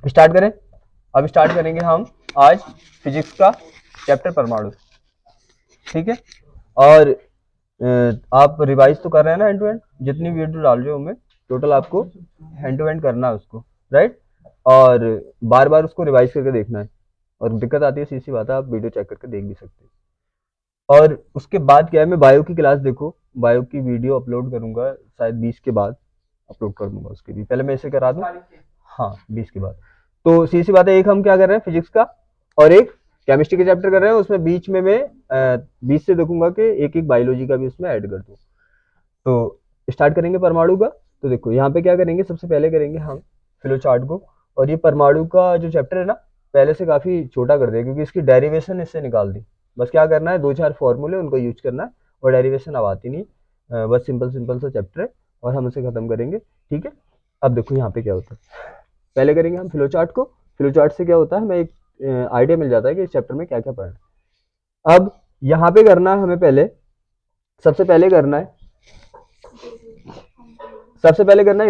Start करें। अब start करेंगे हम आज फिजिक्स का चैप्टर परमाणु। ठीक है, और आप रिवाइज तो कर रहे हैं ना हैंड टू हैंड, जितनी वीडियो डाल रहे हो मैं टोटल आपको हैंड टू हैंड करना है उसको, राइट। और बार बार उसको रिवाइज करके देखना है, और दिक्कत आती है सी बात है, आप वीडियो चेक करके देख भी सकते हैं। और उसके बाद क्या है, मैं बायो की क्लास, देखो बायो की वीडियो अपलोड करूंगा शायद 20 के बाद अपलोड कर दूंगा, उसके भी पहले मैं इसे करा दूं। हाँ 20 के बाद। तो सी बात है, एक हम क्या कर रहे हैं फिजिक्स का, और एक केमिस्ट्री के चैप्टर कर रहे हैं, उसमें बीच में मैं 20 से देखूंगा कि एक एक बायोलॉजी का भी उसमें ऐड कर दूं। तो स्टार्ट करेंगे परमाणु का। तो देखो यहाँ पे क्या करेंगे, सबसे पहले करेंगे हम फ्लो चार्ट को। और ये परमाणु का जो चैप्टर है ना, पहले से काफी छोटा कर दिया, क्योंकि इसकी डेरिवेशन इससे निकाल दी। बस क्या करना है, 2-4 फॉर्मूले उनको यूज करना है, और डेरिवेशन अब आती नहीं। बस सिंपल सिंपल सा चैप्टर है, और हम इसे खत्म करेंगे। ठीक है, अब देखो यहाँ पे क्या होता है, पहले करेंगे हम फ्लो चार्ट को। फ्लो चार्ट से क्या होता है, हमें एक आइडिया मिल जाता है कि इस चैप्टर में क्या क्या पढ़ना है। अब यहाँ पे करना है हमें पहले, सबसे पहले करना है,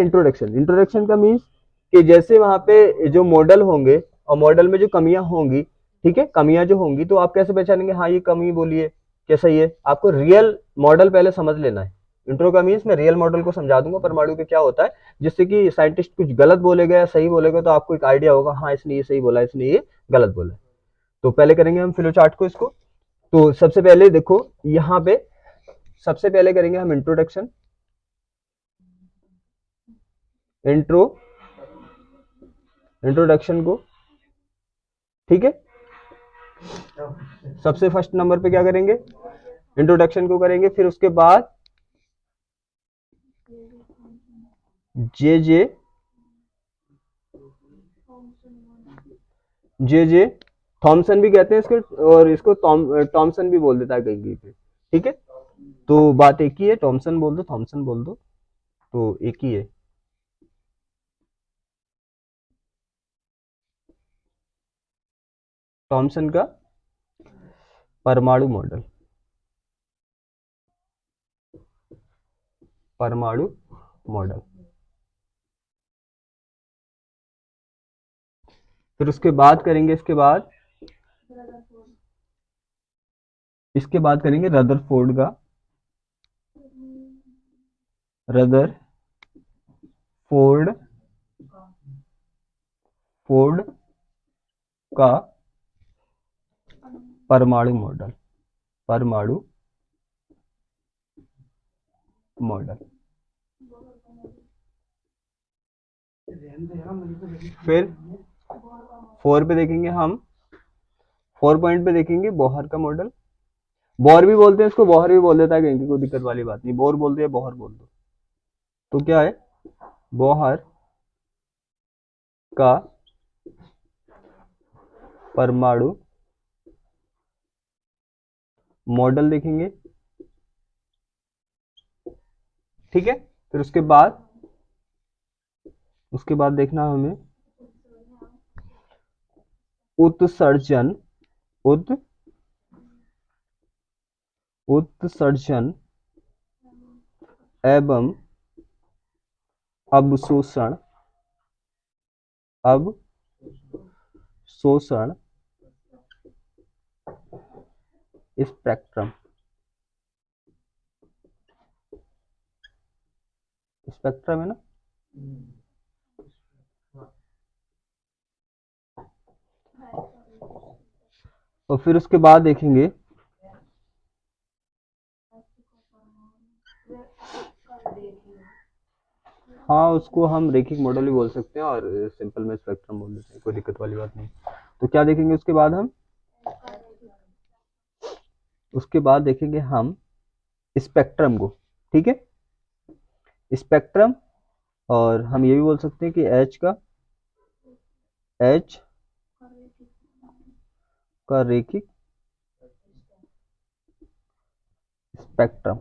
इंट्रोडक्शन। इंट्रोडक्शन का मीन्स कि जैसे वहां पे जो मॉडल होंगे, और मॉडल में जो कमियां होंगी, ठीक है, कमियां जो होंगी तो आप कैसे पहचानेंगे, हाँ ये कमी बोलिए कैसा ही है, आपको रियल मॉडल पहले समझ लेना है। इंट्रो का मीन्स मैं रियल मॉडल को समझा दूंगा परमाणु के क्या होता है, जिससे कि साइंटिस्ट कुछ गलत बोलेगा या सही बोलेगा तो आपको एक आइडिया होगा, हाँ इसने ये सही बोला, इसने ये गलत बोला। तो पहले करेंगे हम फ्लो चार्ट को इसको। तो सबसे पहले देखो यहाँ पे, सबसे पहले करेंगे हम इंट्रोडक्शन, इंट्रो इंट्रोडक्शन को। ठीक है, सबसे फर्स्ट नंबर पे क्या करेंगे, इंट्रोडक्शन को करेंगे। फिर उसके बाद जे जे जे जे थॉमसन भी कहते हैं इसको, और इसको टॉमसन भी बोल देता है कहीं कहीं पे। ठीक है, तो बात एक ही है, टॉमसन बोल दो, थॉमसन बोल दो, तो एक ही है। टॉमसन का परमाणु मॉडल, परमाणु मॉडल। फिर उसके बाद करेंगे, इसके बाद करेंगे रदरफोर्ड का, रदरफोर्ड फोर्ड का परमाणु मॉडल, परमाणु मॉडल। फिर 4 पे देखेंगे हम, 4 पॉइंट पे देखेंगे बोहर का मॉडल। बोहर भी बोलते हैं इसको, बोहर भी बोल देता है कहीं, कोई दिक्कत वाली बात नहीं, बोर बोलते हैं बोहर बोल दो। तो क्या है, बोहर का परमाणु मॉडल देखेंगे। ठीक है, फिर उसके बाद देखना हमें उत्सर्जन, उत उत्सर्जन एवं अवशोषण, अवशोषण स्पेक्ट्रम, स्पेक्ट्रम है ना। और फिर उसके बाद देखेंगे, हाँ उसको हम रेखिक मॉडल भी बोल सकते हैं, और सिंपल में स्पेक्ट्रम बोल देते हैं, कोई दिक्कत वाली बात नहीं। तो क्या देखेंगे उसके बाद हम, उसके बाद देखेंगे हम स्पेक्ट्रम को। ठीक है, स्पेक्ट्रम, और हम ये भी बोल सकते हैं कि एच का रेखिक स्पेक्ट्रम,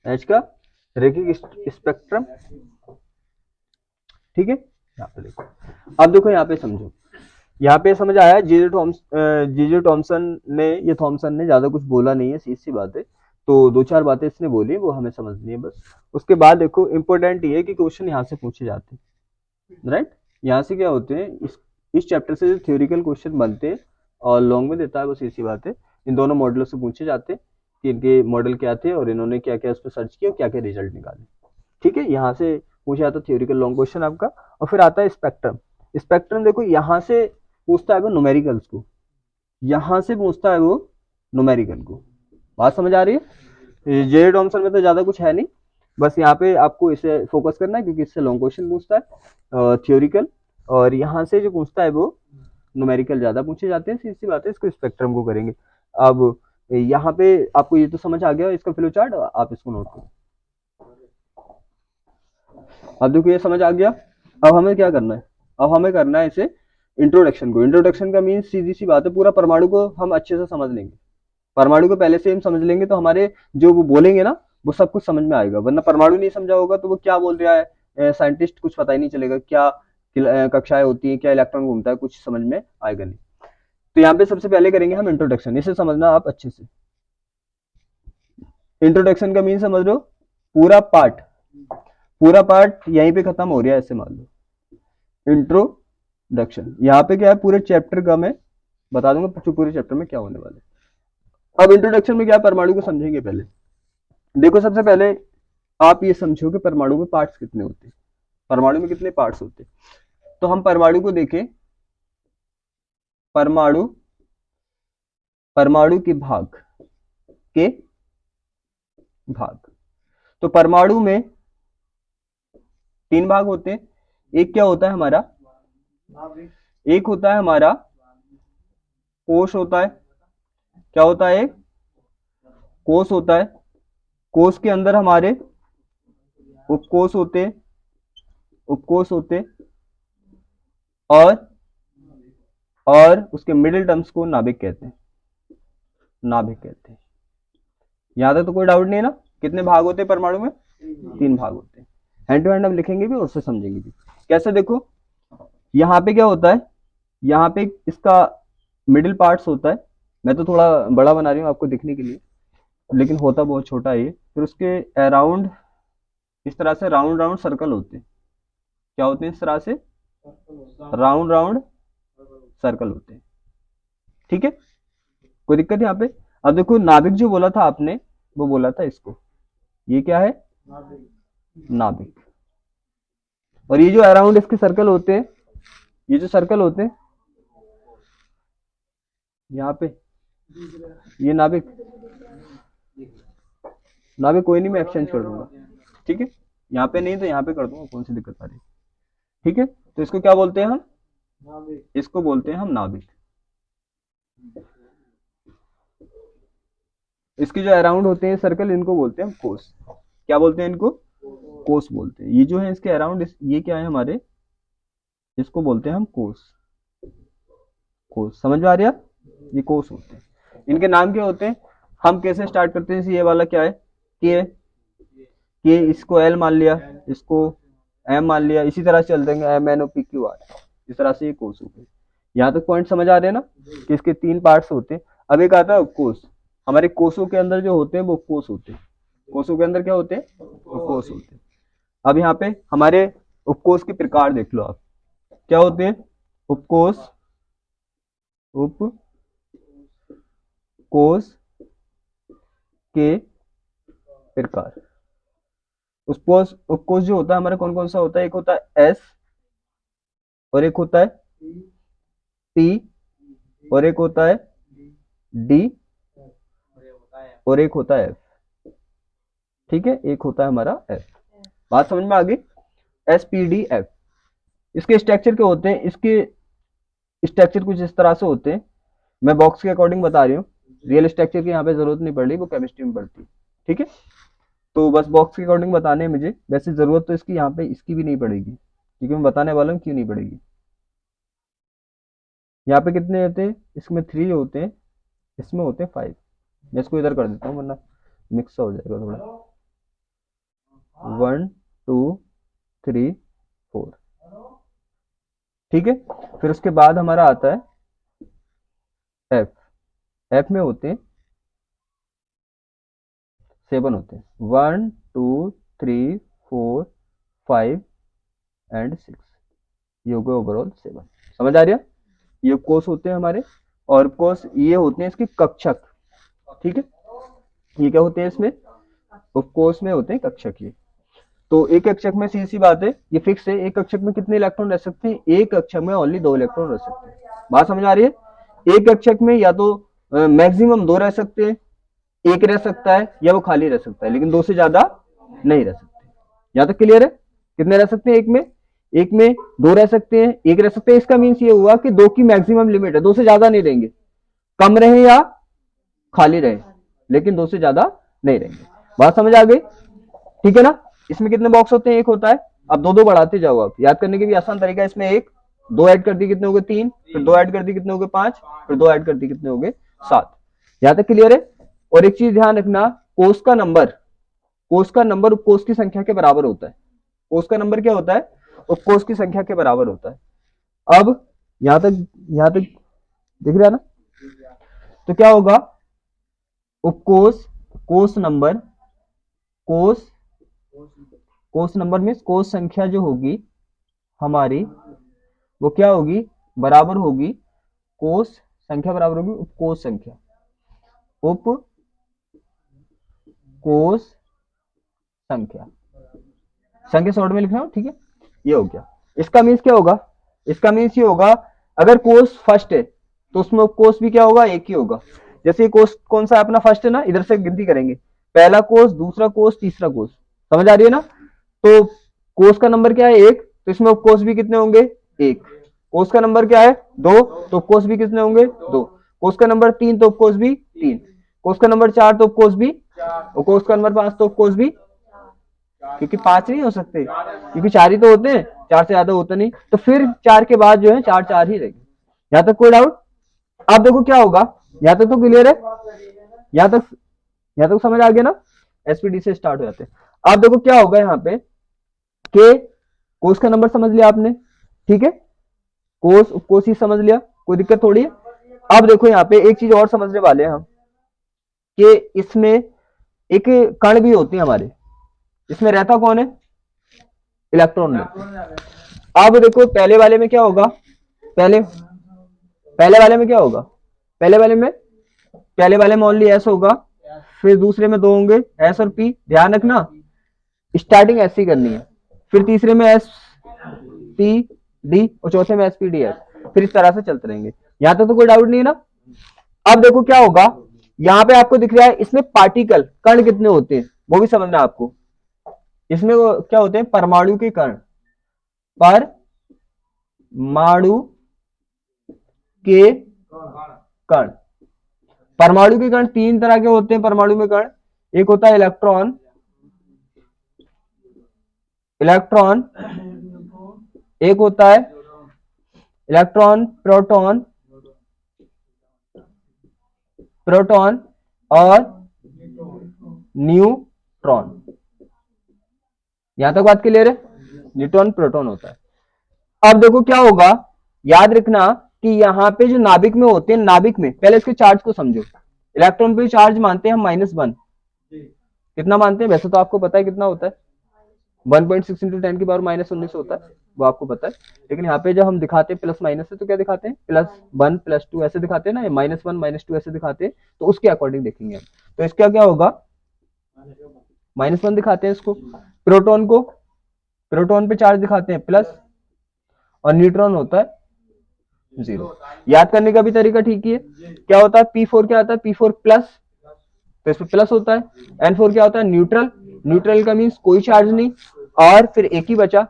एच का रेखिक स्पेक्ट्रम। ठीक है, यहाँ पे देखो, अब देखो यहाँ पे समझो, यहाँ पे समझ आया? जीजे थॉमसन ने ज्यादा कुछ बोला नहीं है, सीधी सी बात है। तो दो चार बातें इसने बोली, वो हमें समझनी है बस। उसके बाद देखो इंपॉर्टेंट ये है कि क्वेश्चन यहाँ से पूछे जाते हैं, राइट। यहाँ से क्या होते हैं, इस चैप्टर से जो थ्योरिकल क्वेश्चन बनते हैं और लॉन्ग में देता है, बस इसी बात है। इन दोनों मॉडलों से पूछे जाते हैं कि इनके मॉडल क्या थे और इन्होंने क्या क्या उस पर सर्च किया और क्या क्या रिजल्ट निकाले। ठीक है, यहाँ से पूछा जाता है थ्योरिकल लॉन्ग क्वेश्चन आपका। और फिर आता है स्पेक्ट्रम। स्पेक्ट्रम देखो यहाँ से पूछता है वो न्यूमेरिकल्स को, यहाँ से पूछता है वो न्यूमेरिकल को। बात समझ आ रही है? जे डॉमसन में तो ज्यादा कुछ है नहीं, बस यहाँ पे आपको इसे फोकस करना है क्योंकि इससे लॉन्ग क्वेश्चन पूछता है थ्योरिकल, और यहाँ से जो पूछता है वो न्यूमेरिकल ज्यादा पूछे जाते हैं। सीधी सी बात है, इसको स्पेक्ट्रम को करेंगे। अब यहाँ पे आपको ये तो समझ आ गया इसका फ्लो चार्ट, आप इसको नोट करो। अब देखो ये समझ आ गया। अब हमें क्या करना है, अब हमें करना है इसे इंट्रोडक्शन को। इंट्रोडक्शन का मीन सीधी सी बात है, पूरा परमाणु को हम अच्छे से समझ लेंगे। परमाणु को पहले से हम समझ लेंगे तो हमारे जो वो बोलेंगे ना वो सब कुछ समझ में आएगा। वरना परमाणु नहीं समझा होगा तो वो क्या बोल रहा है साइंटिस्ट, कुछ पता ही नहीं चलेगा क्या कक्षाएं होती है, क्या इलेक्ट्रॉन घूमता है, कुछ समझ में आएगा नहीं। तो यहाँ पे सबसे पहले करेंगे हम इंट्रोडक्शन, इसे समझना आप अच्छे से। इंट्रोडक्शन का मीन समझ लो, पूरा पार्ट, पूरा पार्ट यहीं पे खत्म हो रहा है ऐसे मान लो। इंट्रोडक्शन यहाँ पे क्या है, पूरे चैप्टर का मैं बता दूंगा पूरे चैप्टर में क्या होने वाला है। अब इंट्रोडक्शन में क्या, परमाणु को समझेंगे पहले। देखो सबसे पहले आप ये समझो कि परमाणु में पार्ट्स कितने होते हैं, परमाणु में कितने पार्ट्स होते हैं। तो हम परमाणु को देखें, परमाणु, परमाणु के भाग, के भाग। तो परमाणु में तीन भाग होते हैं। एक क्या होता है हमारा, एक होता है हमारा कोश होता है। क्या होता है, एक कोश होता है। कोश के अंदर हमारे उपकोश होते हैं, उपकोश होते हैं। और उसके मिडिल टर्म्स को नाभिक कहते हैं, नाभिक कहते हैं। यहां तक तो कोई डाउट नहीं है ना? कितने भाग होते हैं परमाणु में? तीन भाग होते हैं। हैंड टू हैंड हम लिखेंगे भी और उससे समझेंगे भी। कैसे, देखो यहाँ पे क्या होता है, यहाँ पे इसका मिडिल पार्ट्स होता है। मैं तो थोड़ा बड़ा बना रही हूँ आपको दिखने के लिए, लेकिन होता बहुत छोटा है ये। फिर उसके अराउंड इस तरह से राउंड राउंड सर्कल होते हैं। क्या होते हैं इस तरह से? राउंड राउंड सर्कल होते हैं। ठीक है, कोई दिक्कत है यहाँ पे? अब देखो नाभिक जो बोला था आपने, वो बोला था इसको, ये क्या है, नाभिक। और ये जो अराउंड इसके सर्कल होते हैं, ये जो सर्कल होते हैं यहाँ पे, ये नाभिक, नाभिक कोई नहीं, मैं एक्सचेंज कर दूंगा। ठीक है, यहाँ पे नहीं तो यहाँ पे कर दूंगा, कौन सी दिक्कत आ रही है। ठीक है, तो इसको क्या बोलते हैं हम, इसको बोलते हैं हम नाभिक। इसके जो अराउंड होते हैं सर्कल, इनको बोलते हैं हम कोष। क्या बोलते हैं इनको? कोष बोलते हैं। ये जो है इसके अराउंड, ये क्या है हमारे, इसको बोलते हैं हम कोष। कोष समझ में आ रहा है? ये कोष होते हैं। इनके नाम क्या होते हैं? हम कैसे स्टार्ट करते हैं, ये वाला क्या है, के इसको एल मान लिया, इसको एम मान लिया, इसी तरह से चल देंगे, M N O P Q R, इस तरह से ये कोष होते हैं। यहाँ तक पॉइंट समझ आ रहे हैं ना, कि इसके तीन पार्ट्स होते हैं। अब एक आता है उपकोष। हमारे कोषों के अंदर जो होते हैं वो उपकोष होते हैं। कोषों के अंदर क्या होते हैं? उपकोष होते हैं। अब यहाँ पे हमारे उपकोष के प्रकार देख लो आप, क्या होते हैं उपकोष, उपकोष के प्रकार। उपकोष, उपकोष जो होता है हमारा कौन कौन सा होता है, एक होता है एस, और एक होता है पी, और एक होता है डी, और एक होता है एफ। ठीक है, एक होता है हमारा एफ। बात समझ में आ गई? S P D F. इसके स्ट्रक्चर क्या होते हैं, इसके स्ट्रक्चर कुछ इस तरह से होते हैं। मैं बॉक्स के अकॉर्डिंग बता रही हूँ, रियल स्ट्रक्चर की यहाँ पे जरूरत नहीं पड़ रही, वो केमिस्ट्री में पड़ती है। ठीक है, तो बस बॉक्स के अकॉर्डिंग बताने मुझे, वैसे जरूरत तो इसकी यहाँ पे इसकी भी नहीं पड़ेगी, क्योंकि मैं बताने वाला हूँ क्यों नहीं पड़ेगी। यहाँ पे कितने होते हैं, इसमें 3 होते हैं, इसमें होते हैं 5। मैं इसको इधर कर देता हूँ वरना मिक्स हो जाएगा थोड़ा। 1 2 3 4। ठीक है। फिर उसके बाद हमारा आता है एफ। एफ में होते हैं 7 होते हैं, 1 2 3 4 5 एंड 6, ये हो गए ओवरऑल 7। समझ आ रही है? ये कोष होते हैं हमारे, और कोष ये होते हैं इसके कक्षक। ठीक है, ये क्या होते हैं इसमें, उपकोष में होते हैं कक्षक। ये तो एक कक्षक में सीधी सी बात है, ये फिक्स है, एक कक्षक में कितने इलेक्ट्रॉन रह सकते हैं, एक कक्षक में ओनली 2 इलेक्ट्रॉन रह सकते हैं। बात समझ आ रही है? एक कक्षक में या तो मैक्सिमम 2 रह सकते हैं, एक रह सकता है, या वो खाली रह सकता है, लेकिन 2 से ज्यादा नहीं रह सकते। यहाँ तक क्लियर है? कितने रह सकते हैं एक में, एक में 2 रह सकते हैं, एक रह सकते हैं। इसका मीन्स ये हुआ कि 2 की मैक्सिमम लिमिट है, 2 से ज्यादा नहीं रहेंगे, कम रहे या खाली रहे, लेकिन 2 से ज्यादा नहीं रहेंगे। बात समझ आ गई? ठीक है ना? इसमें कितने बॉक्स होते हैं, एक होता है। अब 2 बढ़ाते जाओ आप, याद करने के भी आसान तरीका है इसमें। एक 2 ऐड कर दी कितने हो गए 3, फिर 2 ऐड कर दी कितने हो गए 5, फिर 2 ऐड कर दी कितने हो गए 7। यहां तक क्लियर है? और एक चीज ध्यान रखना, कोष का नंबर उपकोष की संख्या के बराबर होता है। कोष का नंबर क्या होता है, उपकोष की संख्या के बराबर होता है। अब यहां तक दिख रहा है ना? तो क्या होगा, उपकोष कोष नंबर में कोष संख्या जो होगी हमारी, वो क्या होगी, बराबर होगी, कोष संख्या बराबर होगी उपकोष संख्या। उपकोष संख्या शॉर्ट में लिख रहा हूं, ठीक है। ये हो गया। इसका मीन्स क्या होगा, इसका मीन्स ये होगा, अगर कोष फर्स्ट है तो उसमें उपकोष भी क्या होगा, एक ही होगा। जैसे कोष कौन सा अपना फर्स्ट है ना, इधर से गिनती करेंगे, पहला कोष, दूसरा कोष, तीसरा कोष। समझ आ रही है ना? तो कोष का नंबर क्या है 1, तो इसमें उपकोष भी कितने होंगे 1। कोष का नंबर क्या है 2, तो उपकोष भी कितने होंगे 2। कोष का नंबर 3, तो उपकोष भी 3। कोष का नंबर 4, तो उपकोष भी, और कोष का नंबर 5, तो उपकोष भी, क्योंकि 5 नहीं हो सकते, क्योंकि 4 ही तो होते हैं, 4 से ज्यादा होता नहीं। तो फिर 4 के बाद जो है 4 4 ही रहेंगे। यहां तक कोई डाउट? आप देखो क्या होगा, यहां तक तो क्लियर है, यहां तक समझ आ गया ना? एसपीडी से स्टार्ट हो जाते हैं। आप देखो क्या होगा यहाँ पे, के कोष का नंबर समझ लिया आपने, ठीक है, कोष उपकोष ही समझ लिया, कोई दिक्कत थोड़ी है। अब देखो यहाँ पे एक चीज और समझने वाले हैं हम, कि इसमें एक कण भी होती है हमारे, इसमें रहता कौन है, इलेक्ट्रॉन रहते। अब देखो पहले वाले में क्या होगा, पहले वाले में क्या होगा, पहले वाले में ओनली एस होगा, फिर दूसरे में 2 होंगे एस और पी। ध्यान रखना स्टार्टिंग ऐसी करनी है, फिर तीसरे में एस पी डी, और चौथे में एस पी डी एस, फिर इस तरह से चलते रहेंगे। यहां तक तो कोई डाउट नहीं है ना? अब देखो क्या होगा, यहां पे आपको दिख रहा है, इसमें पार्टिकल कण कितने होते हैं वो भी समझना है आपको। इसमें क्या होते हैं, परमाणु के कण, परमाणु के कण। परमाणु के कण 3 तरह के होते हैं परमाणु में कण। एक होता है इलेक्ट्रॉन, एक होता है इलेक्ट्रॉन, प्रोटॉन और न्यूट्रॉन। यहां तक बात क्लियर है? न्यूट्रॉन प्रोटॉन होता है। अब देखो क्या होगा, याद रखना कि यहाँ पे जो नाभिक में होते हैं, नाभिक में पहले इसके चार्ज को समझो। इलेक्ट्रॉन पे चार्ज मानते हैं हम -1, कितना मानते हैं, वैसे तो आपको पता है कितना होता है, 1.6 × 10 की पावर -19 होता है, वो आपको पता है। लेकिन यहाँ पे जब हम दिखाते हैं प्लस माइनस से, तो क्या दिखाते हैं, +1 +2 ऐसे दिखाते हैं ना, -1 -2 ऐसे दिखाते हैं, तो उसके अकॉर्डिंग देखेंगे। तो इसका क्या होगा, -1 दिखाते हैं इसको। प्रोटॉन पे चार्ज दिखाते हैं प्लस, और न्यूट्रॉन होता है 0। याद करने का भी तरीका ठीक ही है। क्या होता है P4, क्या आता है P4 प्लस, तो इसमें प्लस होता है। N4 क्या होता है न्यूट्रल का मीन्स कोई चार्ज नहीं, और फिर एक ही बचा,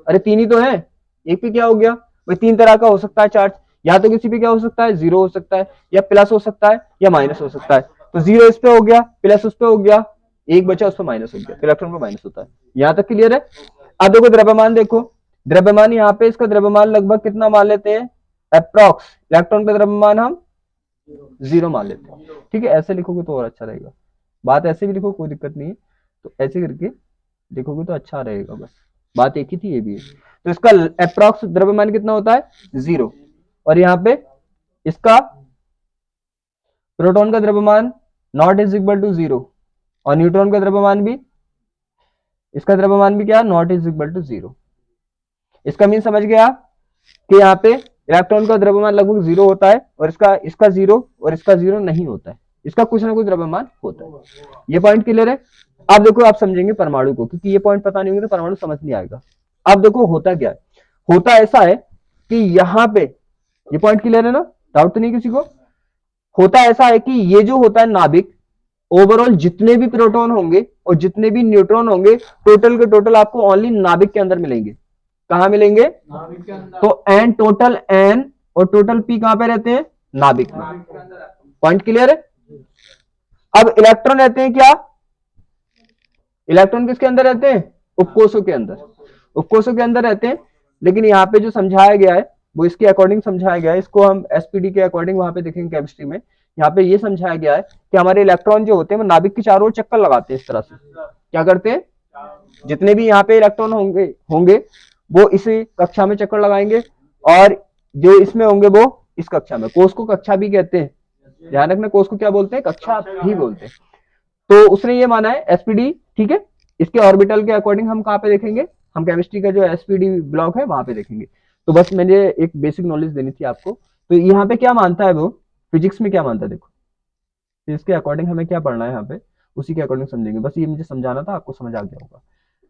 अरे 3 ही तो है, एक पे क्या हो गया भाई, 3 तरह का हो सकता है चार्ज, या तो किसी पे क्या हो सकता है 0 हो सकता है, या प्लस हो सकता है, या माइनस हो सकता है। तो 0 इस पे हो गया, प्लस उस पे हो गया, एक बचा उस पर माइनस हो गया, तो इलेक्ट्रॉन पे माइनस होता है। यहां तक क्लियर है? अब देखो द्रव्यमान, देखो द्रव्यमान, यहाँ पे इसका द्रव्यमान लगभग कितना मान लेते हैं, अप्रॉक्स इलेक्ट्रॉन का द्रव्यमान हम 0 मान लेते हैं, ठीक है। ऐसे लिखोगे तो और अच्छा रहेगा, बात ऐसे भी लिखो कोई दिक्कत नहीं है, तो ऐसे करके लिखोगे तो अच्छा रहेगा, बस बात एक ही थी, ये भी है। तो इसका अप्रॉक्स द्रव्यमान कितना होता है, 0। और यहाँ पे इसका प्रोटॉन का द्रव्यमान नॉट इज इक्वल टू 0, और न्यूट्रॉन का द्रव्यमान भी, इसका द्रव्यमान भी क्या, नॉट इज इक्वल टू 0। इसका मीन समझ गया कि यहाँ पे इलेक्ट्रॉन का द्रव्यमान लगभग 0 होता है, और इसका 0 और इसका 0 नहीं होता है, इसका कुछ ना कुछ द्रव्यमान होता है। ये पॉइंट क्लियर है। अब देखो आप समझेंगे परमाणु को, क्योंकि ये पॉइंट पता नहीं होंगे तो परमाणु समझ नहीं आएगा। अब देखो होता क्या है, होता ऐसा है कि यहाँ पे, ये पॉइंट क्लियर है ना, डाउट तो नहीं किसी को। होता ऐसा है कि ये जो होता है नाभिक, ओवरऑल जितने भी प्रोटॉन होंगे और जितने भी न्यूट्रॉन होंगे, टोटल के टोटल आपको ओनली नाभिक के अंदर मिलेंगे। कहां मिलेंगे, तो एन टोटल एन और टोटल पी कहां पे रहते हैं, नाभिक में। पॉइंट क्लियर है। अब इलेक्ट्रॉन रहते हैं क्या, इलेक्ट्रॉन किसके अंदर रहते हैं, उपकोषों के अंदर, उपकोषों के अंदर रहते हैं। लेकिन यहाँ पे जो समझाया गया है वो इसके अकॉर्डिंग समझाया गया है, इसको हम एसपीडी के अकॉर्डिंग वहां पे देखेंगे केमिस्ट्री में। यहाँ पे ये समझाया गया है कि हमारे इलेक्ट्रॉन जो होते हैं वो नाभिक के चारों ओर चक्कर लगाते हैं। इस तरह से क्या करते हैं, जितने भी यहाँ पे इलेक्ट्रॉन होंगे वो इसी कक्षा में चक्कर लगाएंगे, और जो इसमें होंगे वो इस कक्षा में। कोष को कक्षा भी कहते हैं, ध्यान रखना, कोष को क्या बोलते हैं, कक्षा भी बोलते हैं। तो उसने ये माना है एसपीडी, ठीक है। इसके ऑर्बिटल के अकॉर्डिंग हम कहाँ पे देखेंगे, हम केमिस्ट्री का जो एसपीडी ब्लॉक है वहां पे देखेंगे। तो बस मैंने एक बेसिक नॉलेज देनी थी आपको। तो यहाँ पे क्या मानता है वो, फिजिक्स में क्या मानता है, देखो इसके अकॉर्डिंग हमें क्या पढ़ना है यहाँ पे, उसी के अकॉर्डिंग समझेंगे। बस ये मुझे समझाना था, आपको समझ आ गया होगा।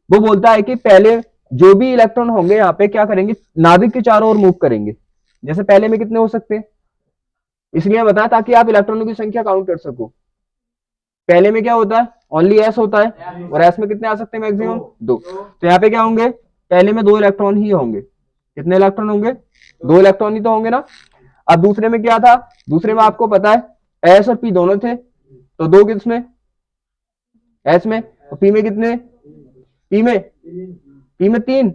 वो बोलता है कि पहले जो भी इलेक्ट्रॉन होंगे यहाँ पे क्या करेंगे, नाभिक के चारों ओर मूव करेंगे। जैसे पहले में कितने हो सकते हैं, इसलिए बताया ताकि आप इलेक्ट्रॉनों की संख्या काउंट कर सको। पहले में क्या होता है, ओनली एस होता है, और एस में कितने आ सकते हैं, मैक्सिमम 2। तो यहाँ पे क्या होंगे, पहले में 2 इलेक्ट्रॉन ही होंगे। कितने इलेक्ट्रॉन होंगे, 2 इलेक्ट्रॉन ही तो होंगे ना। अब दूसरे में क्या था, दूसरे में आपको पता है एस और पी दोनों थे, तो 2 किसमें, एस में, और पी में कितने, पी में 3,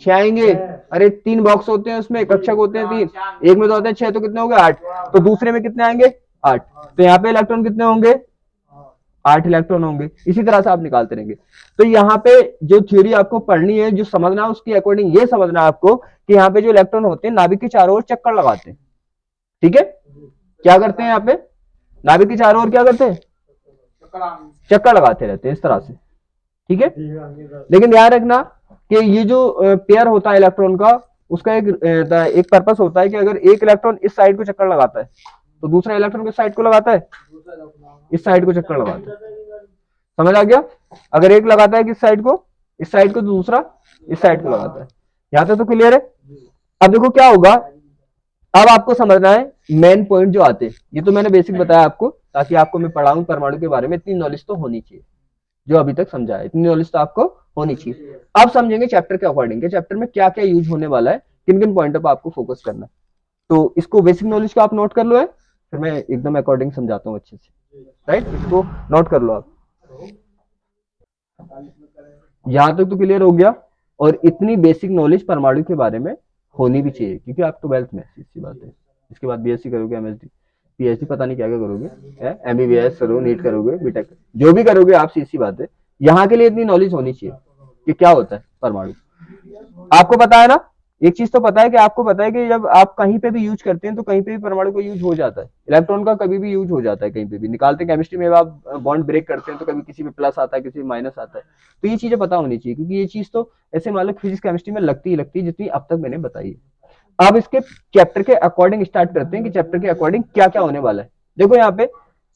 6 आएंगे। अरे 3 बॉक्स होते हैं उसमें, कक्षक होते हैं 3, एक में तो होते हैं 6, तो कितने हो गए, 8। तो दूसरे में कितने आएंगे, 8। तो यहाँ पे इलेक्ट्रॉन कितने होंगे, 8 इलेक्ट्रॉन होंगे। इसी तरह से आप निकालते रहेंगे। तो यहाँ पे जो थ्योरी आपको पढ़नी है, जो समझना है, उसके अकॉर्डिंग ये समझना है आपको कि यहाँ पे जो इलेक्ट्रॉन होते हैं नाभिक के चारों ओर चक्कर लगाते हैं। ठीक है, क्या करते हैं यहाँ पे, नाभिक के चारों ओर क्या करते हैं, चक्कर लगाते रहते हैं इस तरह से। ठीक है, लेकिन ध्यान रखना कि ये जो पेयर होता है इलेक्ट्रॉन का, उसका एक पर्पस होता है कि अगर एक इलेक्ट्रॉन इस साइड को चक्कर लगाता है तो दूसरा इलेक्ट्रॉन किस साइड को लगाता है, इस साइड को चक्कर लगाता है। समझ आ गया, अगर एक लगाता है किस साइड को, इस साइड को, तो दूसरा इस साइड को लगाता है। यहां तक तो क्लियर है। अब देखो क्या होगा, अब आपको समझना है मेन पॉइंट जो आते हैं। ये तो मैंने बेसिक बताया आपको, ताकि आपको मैं पढ़ाऊं परमाणु के बारे में, इतनी नॉलेज तो होनी चाहिए। जो अभी तक समझा है इतनी नॉलेज तो आपको होनी चाहिए। अब समझेंगे चैप्टर के अकॉर्डिंग के चैप्टर में क्या क्या यूज होने वाला है, किन किन पॉइंटों पर आपको फोकस करना है। तो इसको बेसिक नॉलेज को आप नोट कर लो है, फिर मैं एकदम अकॉर्डिंग समझाता हूँ अच्छे से। राइट, इसको नोट कर लो आप। यहां तक तो क्लियर हो गया। और इतनी बेसिक नॉलेज परमाणु के बारे में होनी भी चाहिए, क्योंकि आप 12th में, इसी बात है। इसके बाद बीएससी करोगे, एमएसडी, पीएचडी, पता नहीं क्या क्या करोगे, एमबीबीएस करो, नीट करोगे, बीटेक, जो भी करोगे आप, सीधी बात है। यहाँ के लिए इतनी नॉलेज होनी चाहिए कि क्या होता है परमाणु। आपको पता है ना, एक चीज तो पता है कि आपको पता है कि जब आप कहीं पे भी यूज करते हैं तो कहीं पे भी परमाणु का यूज हो जाता है। इलेक्ट्रॉन का कभी भी यूज हो जाता है, कहीं पे भी निकालते हैं केमिस्ट्री में, आप बॉन्ड ब्रेक करते हैं तो कभी किसी में प्लस आता है, किसी में माइनस आता है। तो ये चीजें पता होनी चाहिए, क्योंकि ये चीज तो ऐसे मान लो फिजिक्स केमिस्ट्री में लगती ही लगती है, जितनी अब तक मैंने बताई है। अब इसके चैप्टर के अकॉर्डिंग स्टार्ट करते हैं कि चैप्टर के अकॉर्डिंग क्या क्या होने वाला है। देखो यहाँ पे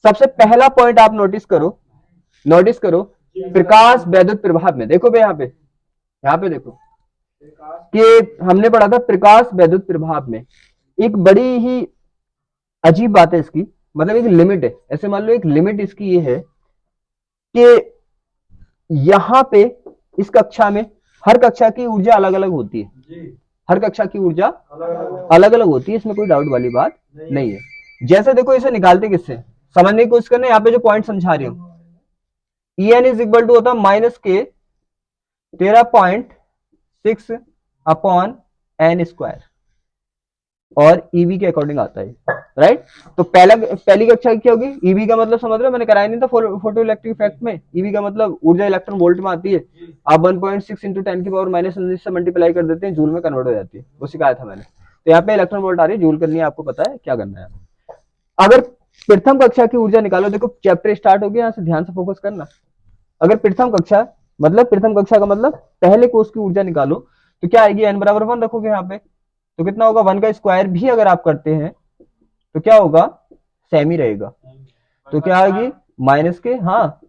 सबसे पहला पॉइंट आप नोटिस करो प्रकाश वैद्युत प्रभाव में। देखो भाई यहाँ पे देखो कि हमने पढ़ा था प्रकाश वैद्युत प्रभाव में एक बड़ी ही अजीब बात है इसकी, मतलब एक लिमिट है। ऐसे मान लो एक लिमिट इसकी ये है कि यहां पे इस कक्षा में हर कक्षा की ऊर्जा अलग अलग होती है, हर कक्षा की ऊर्जा अलग अलग होती है, इसमें कोई डाउट वाली बात नहीं है। जैसे देखो इसे निकालते किससे, समझने की कोशिश करना। यहाँ पे जो पॉइंट समझा रही हूं, En इज इक्वल टू होता है -k 13.6 अपॉन n स्क्वायर। और ईवी के अकॉर्डिंग आता है, राइट। तो पहली कक्षा क्या होगी, ईवी का मतलब समझ रहे हो, मैंने कराया नहीं था फोटो इलेक्ट्रिक इफेक्ट में। ईवी का मतलब ऊर्जा इलेक्ट्रॉन वोल्ट में आती है, आप 1.6 इंटू 10⁻⁻19 से मल्टीप्लाई कर देते हैं, जूल में कन्वर्ट हो जाती है, वो सिखाया था मैंने। तो यहाँ पे इलेक्ट्रॉन वोल्ट आ रही है, जूल करनी है, आपको पता है क्या करना है। अगर प्रथम कक्षा की ऊर्जा निकालो, देखो चैप्टर स्टार्ट हो गया, यहाँ से ध्यान से फोकस करना। अगर प्रथम कक्षा मतलब प्रथम कक्षा का मतलब पहले कोर्स की ऊर्जा निकालो, तो क्या आएगी, n बराबर 1 रखोगे यहाँ पे, तो कितना होगा, 1 का स्क्वायर भी अगर आप करते हैं तो क्या होगा, सेम ही रहेगा। तो क्या आएगी, माइनस के, हाँ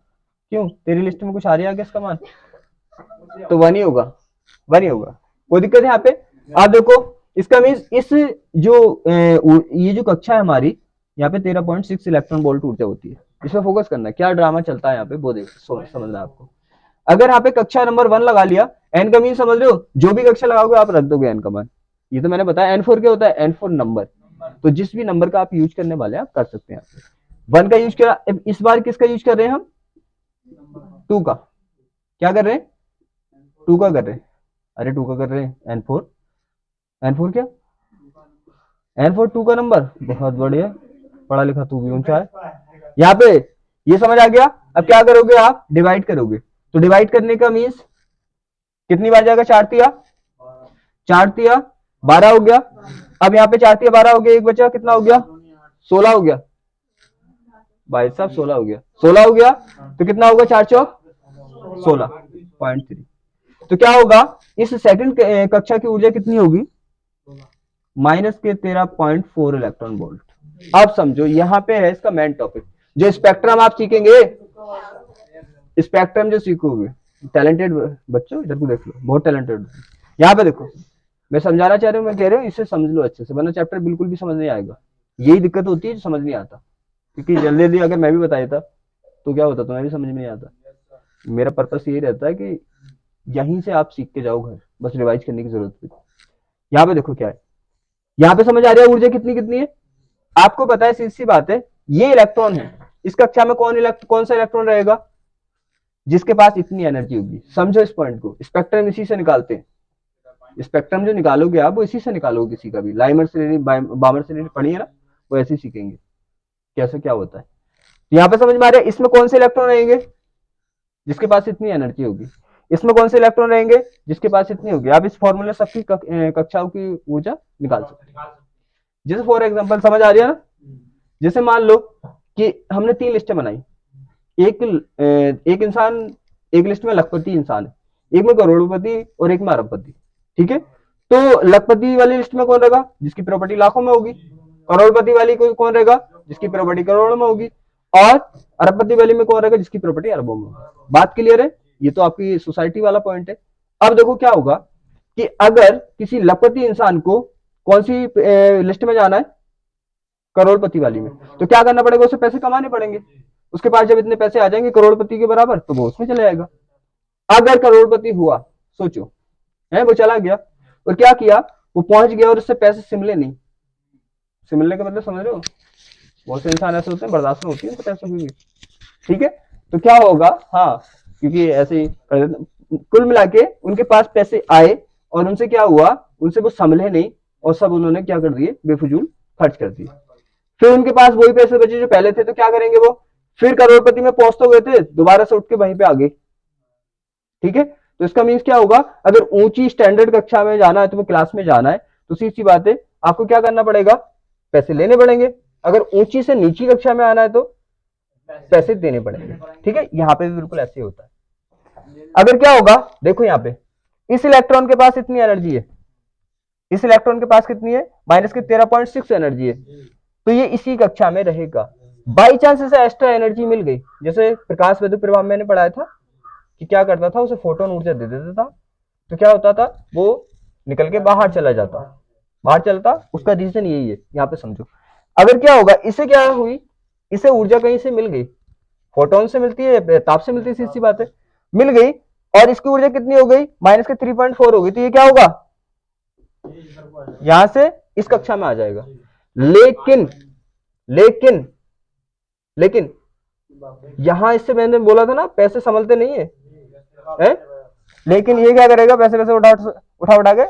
क्यों, तेरी लिस्ट में कुछ आ रही है आगे इसका मान, तो 1 ही होगा, 1 ही होगा, कोई दिक्कत है यहाँ पे। आप देखो इसका मीन्स इस जो ये जो कक्षा है हमारी, यहाँ पे 13.6 इलेक्ट्रॉन वोल्ट ऊर्जा होती है। इसमें फोकस करना है, क्या ड्रामा चलता है यहाँ पे, वो देखो समझना आपको। अगर यहाँ पे कक्षा नंबर 1 लगा लिया, एन का मीन समझ रहे हो, जो भी कक्षा लगाओगे आप रख दोगे एन का मान। ये तो मैंने बताया, N4 क्या होता है, N4 नंबर, तो जिस भी नंबर का आप यूज करने वाले आप कर सकते हैं। 1 का यूज करा, इस बार किसका यूज कर रहे हैं हम, 2 का, क्या कर रहे हैं, 2 का कर रहे हैं, अरे 2 का कर रहे हैं, N4 क्या, N4 2 का नंबर, बहुत बढ़िया, पढ़ा लिखा तू भी ऊंचा है। यहाँ पे ये समझ आ गया। अब क्या करोगे आप, डिवाइड करोगे, तो डिवाइड करने का मीन्स कितनी बार जाएगा, 4 तिया 12 हो गया। अब यहाँ पे 4 तिया 12 हो गया, एक बचा, कितना हो गया, 16 हो गया, भाई साहब 16 हो गया, 16 हो गया, तो कितना होगा, 4 चौक 16.3। तो क्या होगा, इस सेकंड कक्षा की ऊर्जा कितनी होगी, माइनस के 13.4 इलेक्ट्रॉन वोल्ट। अब समझो यहाँ पे है इसका मेन टॉपिक, जो स्पेक्ट्रम आप सीखेंगे, स्पेक्ट्रम जो सीखोगे, टैलेंटेड बच्चों इधर को देख लो, बहुत टैलेंटेड। यहाँ पे देखो, मैं समझाना चाह रहा हूँ, मैं कह रहा हूँ इसे समझ लो अच्छे से, वरना चैप्टर बिल्कुल भी समझ नहीं आएगा। यही दिक्कत होती है, जो समझ नहीं आता, क्योंकि जल्दी जल्दी अगर मैं भी बता देता तो क्या होता, तुम्हें भी समझ में नहीं आता। मेरा पर्पस यही रहता है कि यहीं से आप सीख के जाओ घर, बस रिवाइज करने की जरूरत है। यहाँ पे देखो क्या है, यहाँ पे समझ आ रहा है ऊर्जा कितनी कितनी है, आपको पता है, सीधी सी बात है, ये इलेक्ट्रॉन है, इस कक्षा में कौन सा इलेक्ट्रॉन रहेगा, जिसके पास इतनी एनर्जी होगी। समझो इस पॉइंट को, स्पेक्ट्रम इसी से निकालते हैं, स्पेक्ट्रम जो निकालोगे आप वो इसी से निकालोगे, किसी का भी लाइमर श्रेणी बामर श्रेणी पढ़ी है ना, वो ऐसे सीखेंगे कैसे क्या होता है। तो यहाँ पे समझ में आ रहा है, इसमें कौन से इलेक्ट्रॉन रहेंगे, जिसके पास इतनी एनर्जी होगी, इसमें कौन से इलेक्ट्रॉन रहेंगे, जिसके पास इतनी होगी। आप इस फॉर्मूले सबकी कक्षाओं की ऊर्जा निकाल सकते हैं। जैसे फॉर एग्जांपल समझ आ रही है ना, जैसे मान लो कि हमने 3 लिस्टें बनाई, एक इंसान, एक लिस्ट में लखपति इंसान है, एक में करोड़पति और एक में अरबपति, ठीक है। तो लखपति वाली लिस्ट में कौन रहेगा, जिसकी प्रॉपर्टी लाखों में होगी, करोड़पति वाली कौन रहेगा, जिसकी प्रॉपर्टी करोड़ों में होगी, और अरबपति वाली में कौन रहेगा, जिसकी प्रॉपर्टी अरबों में होगी। बात क्लियर है, ये तो आपकी सोसाइटी वाला पॉइंट है। अब देखो क्या होगा कि अगर किसी लखपति इंसान को कौन सी लिस्ट में जाना है, करोड़पति वाली में, तो क्या करना पड़ेगा, उसे पैसे कमाने पड़ेंगे। उसके पास जब इतने पैसे आ जाएंगे करोड़पति के बराबर, तो वो उसमें चले जाएगा। अगर करोड़पति हुआ, सोचो, है वो चला गया और क्या किया, वो पहुंच गया और उससे पैसे सिमले नहीं, सिमलने का मतलब समझ रहे हो, बहुत से इंसान ऐसे होते हैं, बर्दाश्त में होती है उनको पैसों की भी, ठीक है। तो क्या होगा, हाँ, क्योंकि ऐसे ही कुल मिला के उनके पास पैसे आए और उनसे क्या हुआ, उनसे वो संभले नहीं और सब उन्होंने क्या कर दिए, बेफजूल खर्च कर दिए। फिर उनके पास वही पैसे बचे जो पहले थे, तो क्या करेंगे वो, फिर करोड़पति में पहुंच तो गए थे, दोबारा से उठ के वहीं पे आ गए, ठीक है। तो इसका मीन्स क्या होगा, अगर ऊंची स्टैंडर्ड कक्षा में जाना है, तुम्हें क्लास में जाना है, तो सीधी सी बात है, आपको क्या करना पड़ेगा, पैसे लेने पड़ेंगे। अगर ऊंची से नीची कक्षा में आना है तो पैसे देने पड़ेंगे, ठीक है। यहाँ पे भी बिल्कुल ऐसे ही होता है। अगर क्या होगा, देखो यहाँ पे इस इलेक्ट्रॉन के पास इतनी एनर्जी है, इस इलेक्ट्रॉन के पास कितनी है, माइनस के 13.6 एनर्जी है, तो ये इसी कक्षा में रहेगा। बाई चांस इसे एक्स्ट्रा एनर्जी मिल गई, जैसे प्रकाश विद्युत प्रवाह मैंने पढ़ाया था कि क्या करता था, उसे फोटोन ऊर्जा दे देता था, तो क्या होता था, वो निकल के बाहर चला जाता, बाहर चलता। उसका रीजन यही है, यहाँ पे समझो। अगर क्या होगा, इसे क्या हुई, इसे ऊर्जा कहीं से मिल गई, फोटोन से मिलती है, ताप से मिलती है, सीधी सी बात है, मिल गई, और इसकी ऊर्जा कितनी हो गई, माइनस के 3.4 हो गई, तो ये क्या होगा, यहां से इस कक्षा में आ जाएगा। लेकिन लेकिन लेकिन यहां इससे मैंने बोला था ना, पैसे संभलते नहीं है? लेकिन ये क्या करेगा, पैसे पैसे उठा उठा के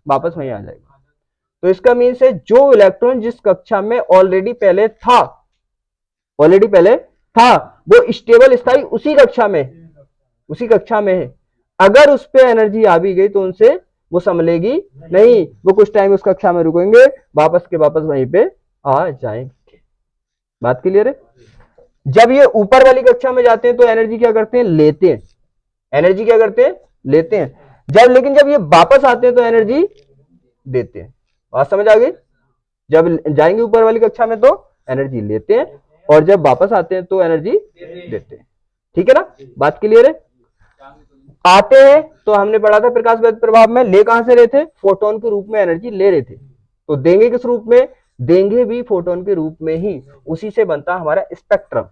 वापस वहीं आ जाएगा। तो इसका मीन्स है जो इलेक्ट्रॉन जिस कक्षा में ऑलरेडी पहले था, वो स्टेबल स्थायी उसी कक्षा में है। अगर उस पर एनर्जी आ भी गई तो उनसे वो संभलेगी नहीं, वो कुछ टाइम उस कक्षा में रुकेंगे, वापस के वापस वहीं पे आ जाएंगे। बात क्लियर है? जब ये ऊपर वाली कक्षा में जाते हैं तो एनर्जी क्या करते हैं? लेते हैं। लेकिन जब ये वापस आते हैं तो एनर्जी देते हैं। बात समझ आ गई? जब जाएंगे ऊपर वाली कक्षा में तो एनर्जी लेते हैं, और जब वापस आते हैं तो एनर्जी देते हैं। ठीक है ना? बात क्लियर है? आते हैं तो हमने पढ़ा था प्रकाश गति प्रभाव में, ले कहां से रहे थे? फोटोन के रूप में एनर्जी ले रहे थे। तो देंगे किस रूप में? देंगे भी फोटोन के रूप में ही। उसी से बनता हमारा स्पेक्ट्रम।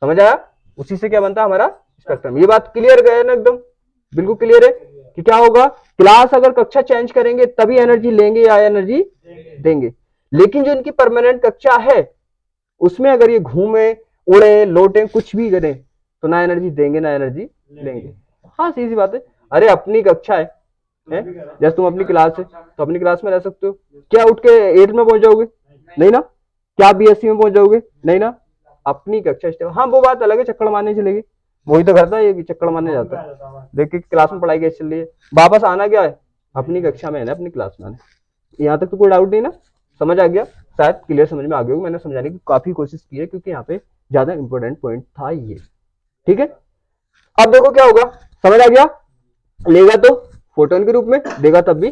समझ आया? उसी से क्या बनता हमारा स्पेक्ट्रम। ये बात क्लियर है ना? एकदम बिल्कुल क्लियर है कि क्या होगा, क्लास अगर कक्षा चेंज करेंगे तभी एनर्जी लेंगे या एनर्जी देंगे। लेकिन जो इनकी परमानेंट कक्षा है उसमें अगर ये घूमे, उड़े, लौटे, कुछ भी करें तो ना एनर्जी देंगे ना एनर्जी लेंगे। हाँ, सीधी बात है। अरे अपनी कक्षा है, जैसे तुम अपनी क्लास है तो अपनी क्लास में रह सकते हो। क्या उठ के 8 में पहुंच जाओगे? नहीं ना। क्या बीएससी में पहुंच जाओगे? नहीं ना। अपनी कक्षा। हाँ, वो बात अलग है, चक्कर मारने चलेगी। वही तो करता है ये, चक्कर मारने जाता है, देख के क्लास में पढ़ाई कैसे चल रही है, वापस आना क्या है? अपनी कक्षा में है ना, अपनी क्लास में आना। यहाँ तक तो कोई डाउट नहीं ना? समझ आ गया? शायद क्लियर समझ में आ गया। मैंने समझाने की काफी कोशिश की है क्योंकि यहाँ पे ज्यादा इंपॉर्टेंट पॉइंट था ये। ठीक है, अब देखो क्या होगा, समझ आ गया? लेगा तो फोटोन के रूप में, देगा तब भी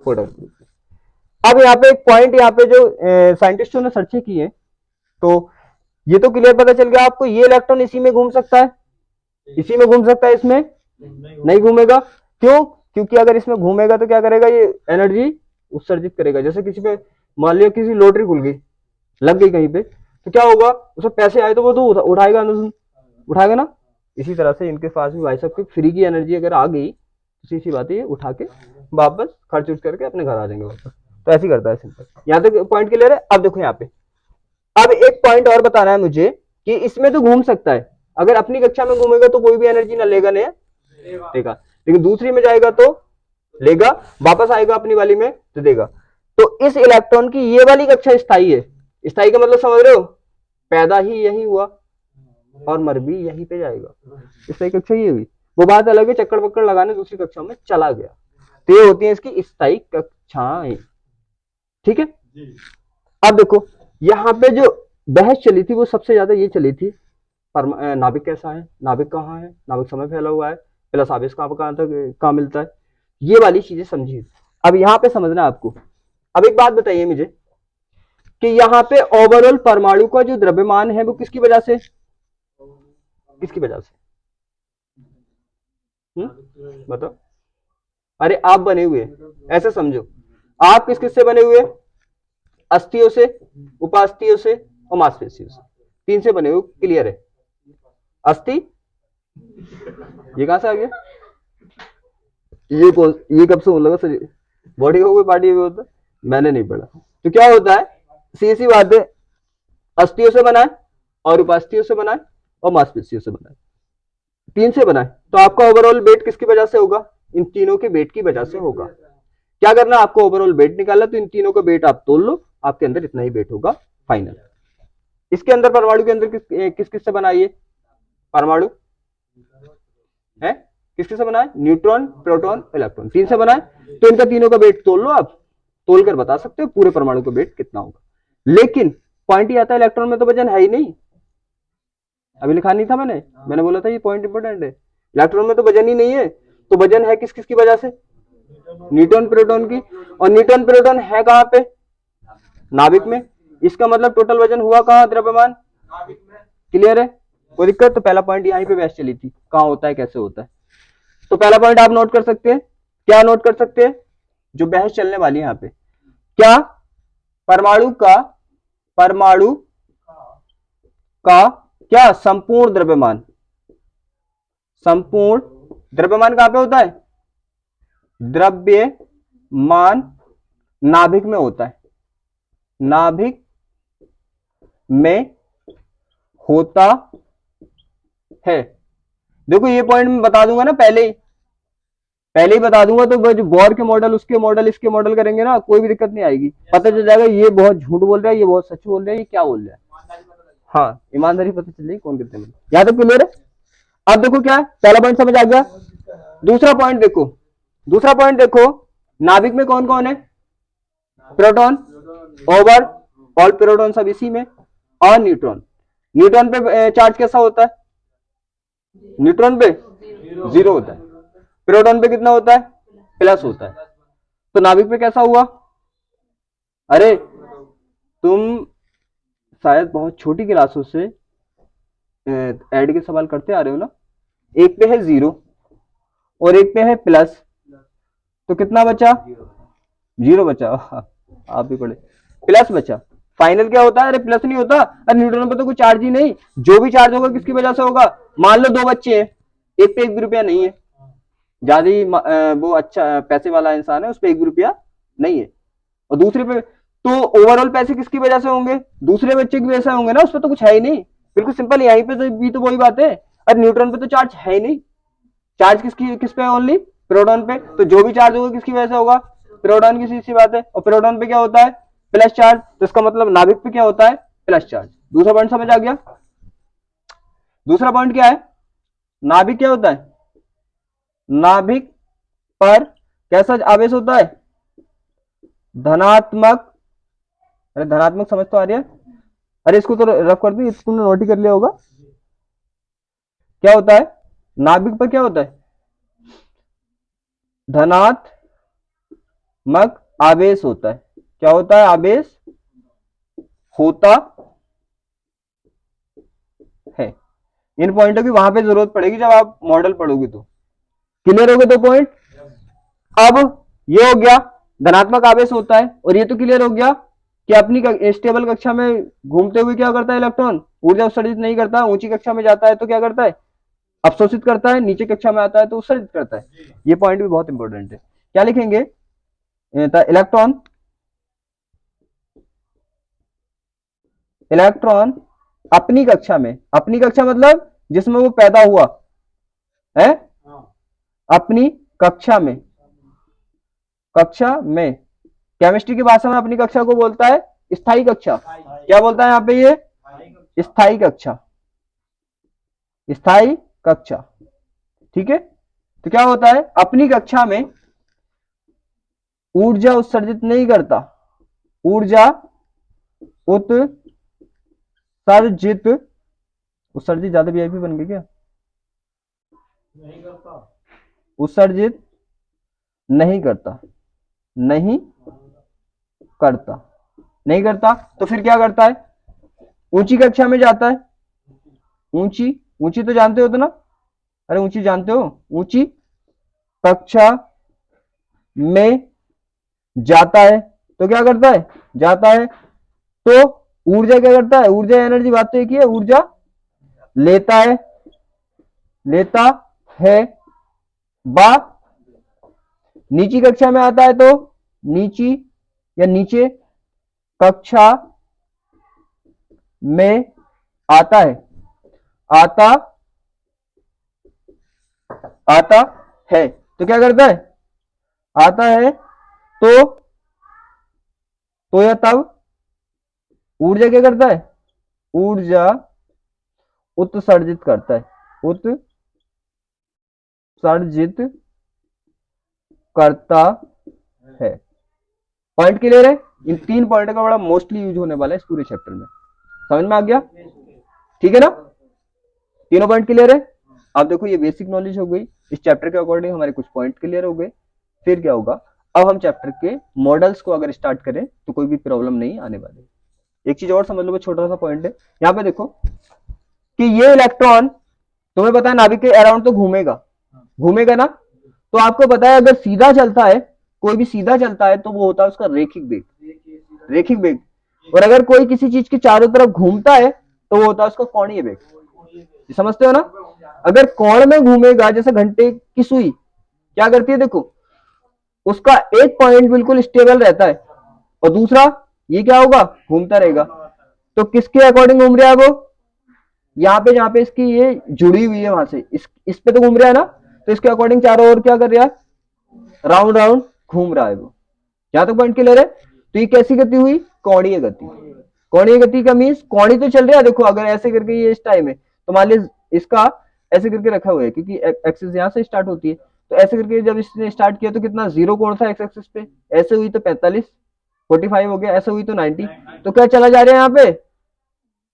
फोटोन। अब यहाँ पे एक पॉइंट, यहाँ पे जो साइंटिस्टों ने सर्च की है, तो ये तो क्लियर पता चल गया आपको, ये इलेक्ट्रॉन इसी में घूम सकता है, इसी में घूम सकता है, इसमें नहीं घूमेगा। क्यों? क्योंकि अगर इसमें घूमेगा तो क्या करेगा, ये एनर्जी उत्सर्जित करेगा। जैसे किसी पे मान लिया किसी लॉटरी खुल गई, लग गई कहीं पे, तो क्या होगा, उसे पैसे आए तो वो तो उठाएगा ना। इसी तरह से इनके पास भी भाई साहब की फ्री की एनर्जी अगर आ गई, तो सी बात है, उठा के वापस खर्च उठ करके अपने घर आ जाएंगे वापस। तो ऐसे करता है सिंपल। यहाँ तक पॉइंट क्लियर है? अब देखो यहाँ पे, अब एक पॉइंट और बताना है मुझे कि इसमें तो घूम सकता है, अगर अपनी कक्षा में घूमेगा तो कोई भी एनर्जी ना लेगा नहीं देगा, लेकिन दूसरी में जाएगा तो लेगा, वापस आएगा अपनी वाली में तो देगा। तो इस इलेक्ट्रॉन की ये वाली कक्षा स्थायी है। स्थायी का मतलब समझ रहे हो? पैदा ही यही हुआ और मर भी यहीं पे जाएगा। स्थायी कक्षा ये हुई। वो बात अलग है, चक्कर पक्कर लगाने दूसरी कक्षा में चला गया। तो ये होती है इसकी स्थायी कक्षाएं। ठीक है, अब देखो यहाँ पे जो बहस चली थी वो सबसे ज्यादा ये चली थी, नाभिक कैसा है, नाभिक कहाँ है, नाभिक समय फैला हुआ है, प्लस आवेश कहाँ मिलता है, ये वाली चीजें समझिए। अब यहाँ पे समझना है आपको। अब एक बात बताइए मुझे कि यहाँ पे ओवरऑल परमाणु का जो द्रव्यमान है वो किसकी वजह से बताओ? अरे आप बने हुए, ऐसे समझो, आप किस किस से बने हुए? अस्थियों से, उपास्थियों से और मांसपेशियों से, 3 से बने हुए। क्लियर है? अस्थि, ये कहां से आ गया? ये कब से होने लगा सर? बॉडी हो गई, पार्टी हो गई, मैंने नहीं पढ़ा। तो क्या होता है, सी बात है, अस्थियों से बना है और उपास्थियों से बना है और मांसपेशियों से बना है, 3 से बना है। तो आपका ओवरऑल वेट किसकी वजह से होगा? इन तीनों के वेट की वजह से होगा। क्या करना, आपको ओवरऑल वेट निकालना, तो इन तीनों का वेट आप तोल लो, आपके अंदर इतना ही वेट होगा फाइनल। इसके अंदर परमाणु के अंदर किस किस से बना है? ये परमाणु है किस किस से बना है? न्यूट्रॉन, प्रोटॉन, इलेक्ट्रॉन, 3 से बना है। तो इनका तीनों का वेट तोल लो, आप तोल कर बता सकते हो पूरे परमाणु का वेट कितना होगा। लेकिन पॉइंट ये आता है, इलेक्ट्रॉन में तो वजन है ही नहीं। अभी लिखा नहीं था मैंने बोला था ये पॉइंट इंपोर्टेंट है। इलेक्ट्रॉन में तो वजन ही नहीं है, तो वजन है किस किस की वजह से? न्यूट्रॉन, प्रोटॉन की। और न्यूट्रॉन, प्रोटॉन है कहां पे? नाभिक में। इसका मतलब टोटल वजन हुआ कहां? द्रव्यमान। क्लियर है? कोई दिक्कत? तो पहला पॉइंट यहीं पे बहस चली थी, कहां होता है, कैसे होता है। तो पहला पॉइंट आप नोट कर सकते हैं। क्या नोट कर सकते हैं जो बहस चलने वाली है यहां पे? क्या परमाणु का क्या संपूर्ण द्रव्यमान कहां पे होता है? द्रव्यमान नाभिक में होता है, नाभिक में होता है। देखो ये पॉइंट मैं बता दूंगा ना पहले ही, पहले ही बता दूंगा, तो वो जो बोर के मॉडल, उसके मॉडल, इसके मॉडल करेंगे ना, कोई भी दिक्कत नहीं आएगी, पता चल जाएगा ये बहुत झूठ बोल रहा है, ये बहुत सच बोल रहा है, ये क्या बोल रहा है। हाँ, ईमानदारी पता चल जाएगी कौन कितने में। यहाँ तक क्लियर है। अब देखो क्या है, पहला पॉइंट समझ आ गया। दूसरा पॉइंट देखो, दूसरा पॉइंट देखो, नाभिक में कौन कौन है? प्रोटॉन, ओवर, ऑल प्रोटॉन सब इसी में, और न्यूट्रॉन। न्यूट्रॉन पे चार्ज कैसा होता है? न्यूट्रॉन पे 0 होता है, प्रोटॉन पे कितना होता है? प्लस होता है। तो नाभिक पे कैसा हुआ? अरे तुम शायद बहुत छोटी क्लासों से ऐड के सवाल करते आ रहे हो ना। एक पे है 0 और एक पे है प्लस, तो कितना बचा? 0 बचा। आप भी पढ़े, प्लस बचा। फाइनल क्या होता है? अरे प्लस नहीं होता, अरे न्यूट्रॉन पे तो कोई चार्ज ही नहीं, जो भी चार्ज होगा किसकी वजह से होगा? मान लो 2 बच्चे हैं, एक पे 1 भी रुपया नहीं है, ज्यादा ही वो अच्छा पैसे वाला इंसान है, उस पे 1 भी रुपया नहीं है, और दूसरे पे तो ओवरऑल पैसे किसकी वजह से होंगे? दूसरे बच्चे की वजह से होंगे ना, उस पर तो कुछ है ही नहीं। बिल्कुल सिंपल, यहीं पे तो भी तो वही बात है। अरे न्यूट्रॉन पे तो चार्ज है ही नहीं, चार्ज किस पे? ओनली प्रोटॉन पे। तो जो भी चार्ज होगा किसकी वजह से होगा? प्रोटॉन की। सीधी सी बात है। और प्रोटॉन पे क्या होता है? Plus charge. तो इसका मतलब नाभिक पे क्या होता है? Plus charge. दूसरा पॉइंट समझ आ गया। दूसरा पॉइंट क्या है? नाभिक क्या होता है? नाभिक पर कैसा आवेश होता है? धनात्मक। अरे धनात्मक समझ तो आ रही है? अरे इसको तो रफ कर दी, तुमने नोट ही कर लिया होगा। क्या होता है नाभिक पर? क्या होता है? धनात्मक आवेश होता है। क्या होता है? आवेश होता है। इन पॉइंटों की वहां पे जरूरत पड़ेगी जब आप मॉडल पढ़ोगे तो। क्लियर हो गए 2 पॉइंट। अब ये हो गया धनात्मक आवेश होता है, और ये तो क्लियर हो गया कि अपनी स्टेबल कक्षा में घूमते हुए क्या करता है? इलेक्ट्रॉन ऊर्जा उत्सर्जित नहीं करता। ऊंची कक्षा में जाता है तो क्या करता है? अवशोषित करता है। नीचे कक्षा में आता है तो उत्सर्जित करता है। ये पॉइंट भी बहुत इंपॉर्टेंट है। क्या लिखेंगे? इलेक्ट्रॉन, इलेक्ट्रॉन अपनी कक्षा में, अपनी कक्षा मतलब जिसमें वो पैदा हुआ है, अपनी कक्षा में, कक्षा में केमिस्ट्री की भाषा में अपनी कक्षा को बोलता है स्थायी कक्षा। क्या बोलता है यहां पे? ये स्थायी कक्षा, स्थायी कक्षा। ठीक है। तो क्या होता है? अपनी कक्षा में ऊर्जा उत्सर्जित नहीं करता, ऊर्जा उत्सर्जित, उत्सर्जित ज्यादा वीआईपी बन गई क्या? नहीं करता, उत्सर्जित नहीं करता, नहीं करता, नहीं करता। तो फिर क्या करता है? ऊंची कक्षा में जाता है। ऊंची, ऊंची तो जानते हो तो ना? अरे ऊंची जानते हो? ऊंची कक्षा में जाता है तो क्या करता है? जाता है तो ऊर्जा क्या करता है? ऊर्जा एनर्जी, बात तो एक ही है, ऊर्जा लेता है, लेता है। बा नीची कक्षा में आता है तो नीची या नीचे कक्षा में आता है, आता आता है तो क्या करता है? आता है तो या तब ऊर्जा क्या करता है? ऊर्जा उत्सर्जित करता है, उत्सर्जित करता है। पॉइंट क्लियर है? इन 3 पॉइंट का बड़ा मोस्टली यूज होने वाला है इस पूरे चैप्टर में। समझ में आ गया? ठीक है ना? तीनों पॉइंट क्लियर है? अब देखो ये बेसिक नॉलेज हो गई। इस चैप्टर के अकॉर्डिंग हमारे कुछ पॉइंट क्लियर हो गए। फिर क्या होगा? अब हम चैप्टर के मॉडल्स को अगर स्टार्ट करें तो कोई भी प्रॉब्लम नहीं आने वाली। एक चीज और समझ लो, छोटा सा पॉइंट है यहाँ पे देखो कि ये इलेक्ट्रॉन तुम्हें पता है नाभिक के अराउंड तो घूमेगा, घूमेगा ना। तो आपको पता है अगर सीधा चलता है, कोई भी सीधा चलता है तो वो होता है उसका रेखिक वेग, रेखिक वेग। और अगर कोई किसी चीज के चारों तरफ घूमता है तो वो होता है उसका कोणीय वेग। समझते हो ना? अगर कोण में घूमेगा, जैसे घंटे की सुई क्या करती है देखो, उसका एक पॉइंट बिल्कुल स्टेबल रहता है और दूसरा ये क्या होगा? घूमता रहेगा। तो किसके अकॉर्डिंग घूम रहा है वो? यहाँ पे जहां पे इसकी ये जुड़ी हुई है वहां से इस पे तो घूम रहा है ना, तो इसके अकॉर्डिंग चारों ओर क्या कर रहा है? राउंड राउंड घूम रहा है वो। यहां तक पॉइंट क्लियर है? तो ये कैसी गति हुई? कोणीय गति। कोणीय गति का मीन्स कोणी तो चल रहा है, देखो अगर ऐसे करके ये इस टाइम है तो मान लीजिए इसका ऐसे करके रखा हुआ है क्योंकि एक्सिस यहां से स्टार्ट होती है, तो ऐसे करके जब इसने स्टार्ट किया तो कितना जीरो कोण था एक्स एक्सिस पे, ऐसे हुई तो 45, 45 हो गया, ऐसे हुई तो 90। तो क्या चला जा रहा है यहाँ पे?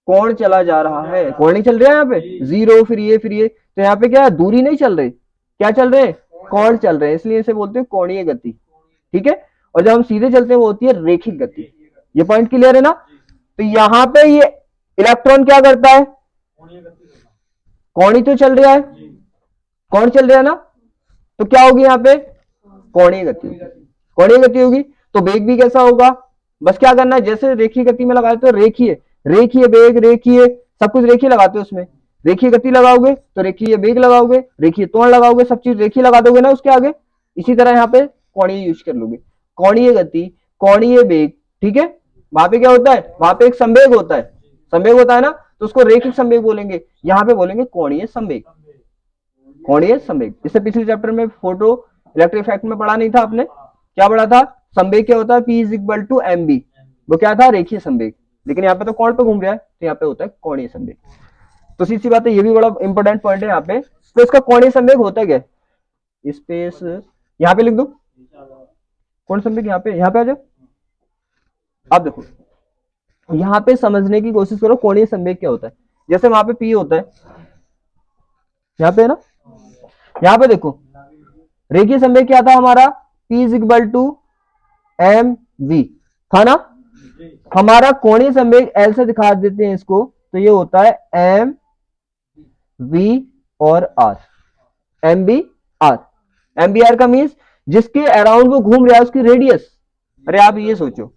कोण चला जा रहा है, कोण नहीं चल रहा है यहाँ पे, जीरो फिर ये तो यहाँ पे क्या है? दूरी नहीं चल रही, क्या चल रहे हैं? कोण चल रहे हैं, इसलिए इसे बोलते हैं कोणीय गति। ठीक है, और जब हम सीधे चलते हैं वो होती है रेखिक गति। ये पॉइंट क्लियर है ना? तो यहाँ पे ये इलेक्ट्रॉन क्या करता है? कोणी तो चल रहा है, कौन चल रहा है ना, तो क्या होगी यहाँ पे? कोणीय गति। कोणीय गति होगी तो वेग भी कैसा होगा? बस क्या करना है, जैसे रेखीय गति में लगाते हो रेखीय, रेखीय वेग, रेखीय सब कुछ रेखीय लगाते हो उसमें, रेखीय गति लगाओगे तो रेखीय वेग लगाओगे, रेखीय त्वरण लगाओगे, सब चीज रेखीय लगा दोगे ना उसके आगे। इसी तरह यहाँ पे कोणीय यूज कर लोगे, कोणीय गति, कोणीय वेग। ठीक है, वहां पे क्या होता है? वहां पे एक संवेग होता है, संवेग होता है ना, तो उसको रेखिक संवेग बोलेंगे, यहाँ पे बोलेंगे कोणीय संवेग। कोणीय संवेग, इससे पिछले चैप्टर में फोटो इलेक्ट्रिक इफेक्ट में पढ़ा नहीं था आपने? क्या पढ़ा था? संवेग क्या होता है? P is equal to M B, वो क्या था? रेखीय संवेग। लेकिन यहाँ पे तो कोण पे घूम रहा है तो यहाँ पे होता है कोणीय संवेग। तो सीधी सी बात है, ये भी बड़ा इंपॉर्टेंट पॉइंट है यहाँ पे। तो इसका कोणीय संवेग होता है क्या? स्पेस यहाँ पे लिख दो, कोण संवेग यहाँ पे आ जाओ। आप देखो यहाँ पे समझने की कोशिश करो कोणीय संवेग क्या होता है। जैसे वहां पे P होता है, यहाँ पे है ना, यहाँ पे देखो रेखीय संवेग क्या था हमारा? P is equal to M V था ना। हमारा कोणीय संवेग एल से दिखा देते हैं इसको, तो ये होता है एम वी और R, M B R. M B R का मीन्स जिसके अराउंड वो घूम रहा है उसकी रेडियस। अरे आप ये सोचो,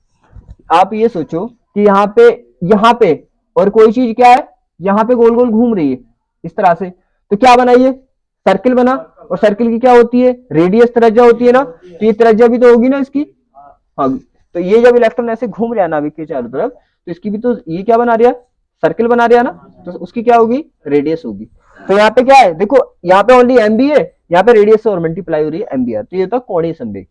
आप ये सोचो कि यहाँ पे और कोई चीज क्या है, यहाँ पे गोल गोल घूम रही है इस तरह से, तो क्या बनाइए? सर्किल बना, और सर्किल की क्या होती है? रेडियस, त्रिज्या होती है ना, तो ये त्रिज्या भी तो होगी ना इसकी। हाँ, तो ये जब इलेक्ट्रॉन ऐसे घूम रहा है नाभिक के चारों तरफ, तो इसकी भी तो ये क्या बना रहा है? सर्किल बना रहा है ना, तो उसकी क्या होगी? रेडियस होगी। तो यहाँ पे क्या है? देखो यहाँ पे ओनली एम बी है, यहाँ पे रेडियस से और मल्टीप्लाई हो रही है एम बी आर, तो ये होता है कोणीय संवेग।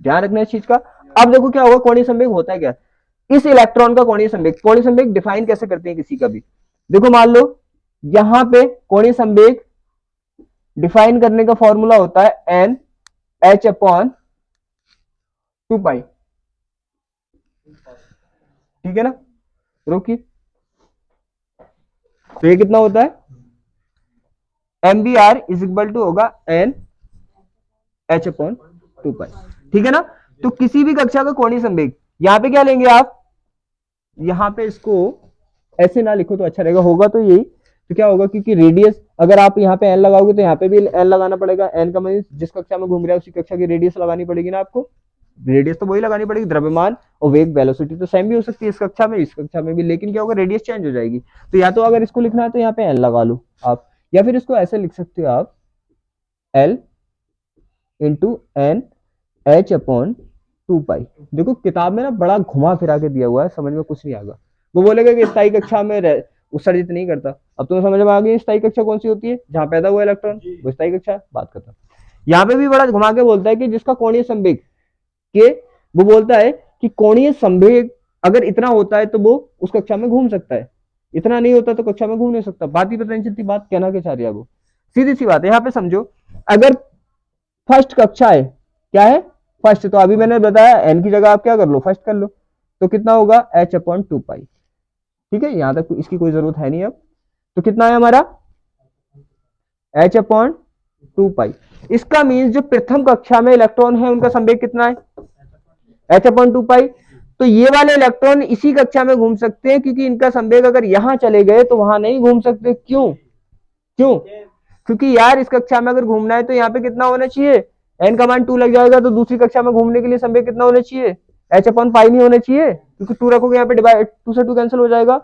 ध्यान रखना इस चीज का। अब देखो क्या होगा, कोणीय संवेग होता है क्या? इस इलेक्ट्रॉन का कोणीय संवेग, कोणीय संवेग डिफाइन कैसे करते हैं किसी का भी? देखो मान लो यहां पे कोणीय संवेग डिफाइन करने का फॉर्मूला होता है एन एच अपॉन 2 पाई। ठीक है ना, रोकिए, तो ये कितना होता है? M B R is equal to होगा एन एच अपॉन 2 पाई। ठीक है ना, तो किसी भी कक्षा का कोणीय संवेग, यहां पे क्या लेंगे आप? यहां पे इसको ऐसे ना लिखो तो अच्छा रहेगा, होगा तो यही। तो क्या होगा, क्योंकि रेडियस अगर आप यहाँ पे एन लगाओगे तो यहाँ पे भी एन लगाना पड़ेगा। एन का मतलब जिस कक्षा में घूम रहा है उसी कक्षा की रेडियस लगानी पड़ेगी ना आपको, रेडियस तो वही लगानी पड़ेगी। द्रव्यमान और वेग वेलोसिटी तो सेम भी हो सकती है इस कक्षा में, इस कक्षा में भी, लेकिन क्या होगा? रेडियस चेंज हो जाएगी। तो या तो अगर इसको लिखना है तो यहाँ पे एन लगा लो आप, या फिर इसको ऐसे लिख सकते हो आप, L into N H upon 2 pi. देखो किताब में ना बड़ा घुमा फिरा के दिया हुआ है, समझ में कुछ नहीं आएगा। वो बोलेगा कि स्थायी कक्षा में उत्सर्जित नहीं करता। अब तुम्हें समझ में आ गई स्थायी कक्षा कौन सी होती है? जहां पैदा हुआ इलेक्ट्रॉन, वो स्थायी कक्षा। बात करता यहाँ पे भी बड़ा घुमा के बोलता है कि जिसका कोणीय संवेग के, वो बोलता है कि कोणीय संवेग अगर इतना होता है तो वो उस कक्षा में घूम सकता है, इतना नहीं होता तो कक्षा में घूम नहीं सकता। बात ही पता नहीं चलती, बात कहना क्या चाह रही है वो। सीधी सी बात है, यहाँ पे समझो अगर फर्स्ट कक्षा है, क्या है? फर्स्ट, तो अभी मैंने बताया एन की जगह आप क्या कर लो? फर्स्ट कर लो, तो कितना होगा? H upon 2 pi. ठीक है, यहां तक इसकी कोई जरूरत है नहीं अब। तो कितना है हमारा? एच अपॉन 2 पाई। इसका मीन्स जो प्रथम कक्षा में इलेक्ट्रॉन है उनका संवेग कितना है? एच अपॉन 2 पाई। तो ये वाले इलेक्ट्रॉन इसी कक्षा में घूम सकते हैं, क्योंकि इनका संवेग अगर यहां चले गए तो वहां नहीं घूम सकते। क्यों? क्यों? क्योंकि यार इस कक्षा में अगर घूमना है तो यहाँ पे कितना होना चाहिए? एन का मान 2 लग जाएगा, तो दूसरी कक्षा में घूमने के लिए संवेग कितना होना चाहिए? एच अपॉन पाई नहीं होना चाहिए, क्योंकि 2 रखोगे यहाँ पे, डिवाइड 2 से 2 कैंसिल हो जाएगा।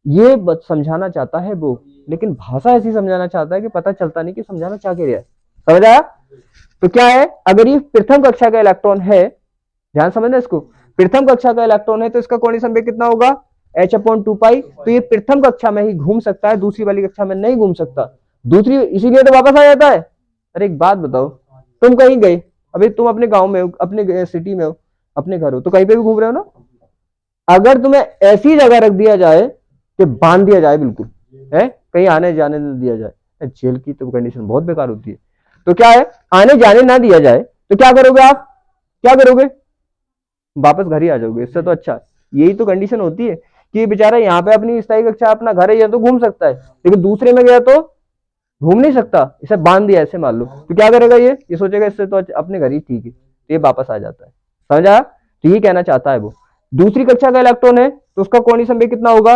ये समझाना चाहता है वो, लेकिन भाषा ऐसी समझाना चाहता है कि पता चलता नहीं कि समझाना चाह के रहा है। समझ आया? तो क्या है, अगर ये प्रथम कक्षा का इलेक्ट्रॉन है, ध्यान समझना इसको, प्रथम कक्षा का इलेक्ट्रॉन है तो इसका कोणीय संवेग कितना होगा? एच अपॉन 2 पाई। तो ये प्रथम कक्षा में ही घूम सकता है, दूसरी वाली कक्षा में नहीं घूम सकता। दूसरी, इसीलिए तो वापस आ जाता है। अरे एक बात बताओ, तुम कहीं गए, अभी तुम अपने गांव में हो, अपने सिटी में हो, अपने घर हो, तो कहीं पे भी घूम रहे हो ना, अगर तुम्हें ऐसी जगह रख दिया जाए कि बांध दिया जाए बिल्कुल, है कहीं आने जाने न दिया जाए, जेल की तो कंडीशन बहुत बेकार होती है। तो क्या है, आने जाने ना दिया जाए तो क्या करोगे आप, क्या करोगे, वापस घर ही आ जाओगे, इससे तो अच्छा। यही तो कंडीशन होती है कि बेचारा यहाँ पे अपनी स्थायी कक्षा अपना घर है, या तो घूम सकता है, लेकिन दूसरे में गया तो घूम नहीं सकता, इसे बांध दिया ऐसे मान लो, तो क्या करेगा ये सोचेगा इससे तो अपने घर ही ठीक है, तो ये वापस आ जाता है। समझा, तो ये कहना चाहता है वो। दूसरी कक्षा का इलेक्ट्रॉन है तो उसका कोणीय संवेग कितना होगा,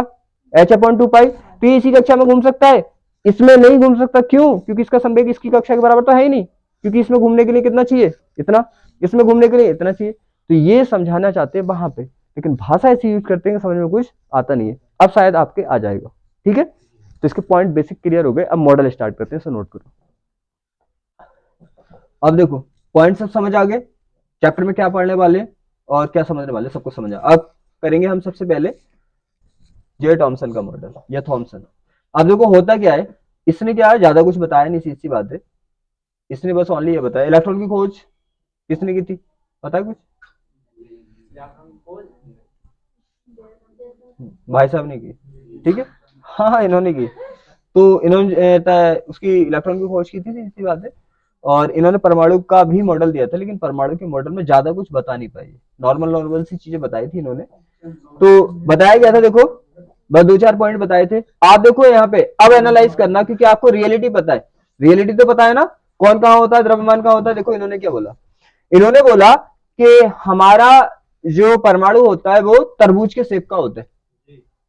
h/2 पाई, तो ये इसी कक्षा में घूम सकता है, इसमें नहीं घूम सकता, क्यों, क्योंकि इसका संवेग इसकी कक्षा के बराबर तो है ही नहीं, क्योंकि इसमें घूमने के लिए कितना चाहिए, इतना, इसमें घूमने के लिए इतना चाहिए। तो ये समझाना चाहते हैं वहां पे, लेकिन भाषा ऐसी यूज करते हैं समझ में कुछ आता नहीं है। अब शायद आपके आ जाएगा, ठीक है। तो इसके पॉइंट बेसिक क्लियर हो गए, अब मॉडल स्टार्ट करते हैं, इसे नोट करो। अब देखो पॉइंट सब समझ आ गए, चैप्टर में क्या पढ़ने वाले और क्या समझने वाले सबको समझा। अब करेंगे हम सबसे पहले जे थॉमसन का मॉडल या थॉमसन। अब देखो होता क्या है, इसने क्या है ज्यादा कुछ बताया नहीं, सीधी सी बात है, इसने बस ओनली ये बताया इलेक्ट्रॉन की खोज किसने की थी, पता है कुछ, भाई साहब ने की, ठीक है, हाँ इन्होंने की। तो इन्होंने उसकी इलेक्ट्रॉन की खोज की थी, सीधी सी बात है। और इन्होंने परमाणु का भी मॉडल दिया था, लेकिन परमाणु के मॉडल में ज्यादा कुछ बता नहीं पाई, नॉर्मल नॉर्मल सी चीजें बताई थी इन्होंने। तो बताया गया था, देखो बस दो चार पॉइंट बताए थे। आप देखो यहाँ पे अब एनालाइज करना, क्योंकि आपको रियलिटी पता है, रियलिटी तो पता है ना, कौन कहाँ होता है, द्रव्यमान कहाँ होता है। देखो इन्होंने क्या बोला, इन्होंने बोला कि हमारा जो परमाणु होता है वो तरबूज के शेप का होता है,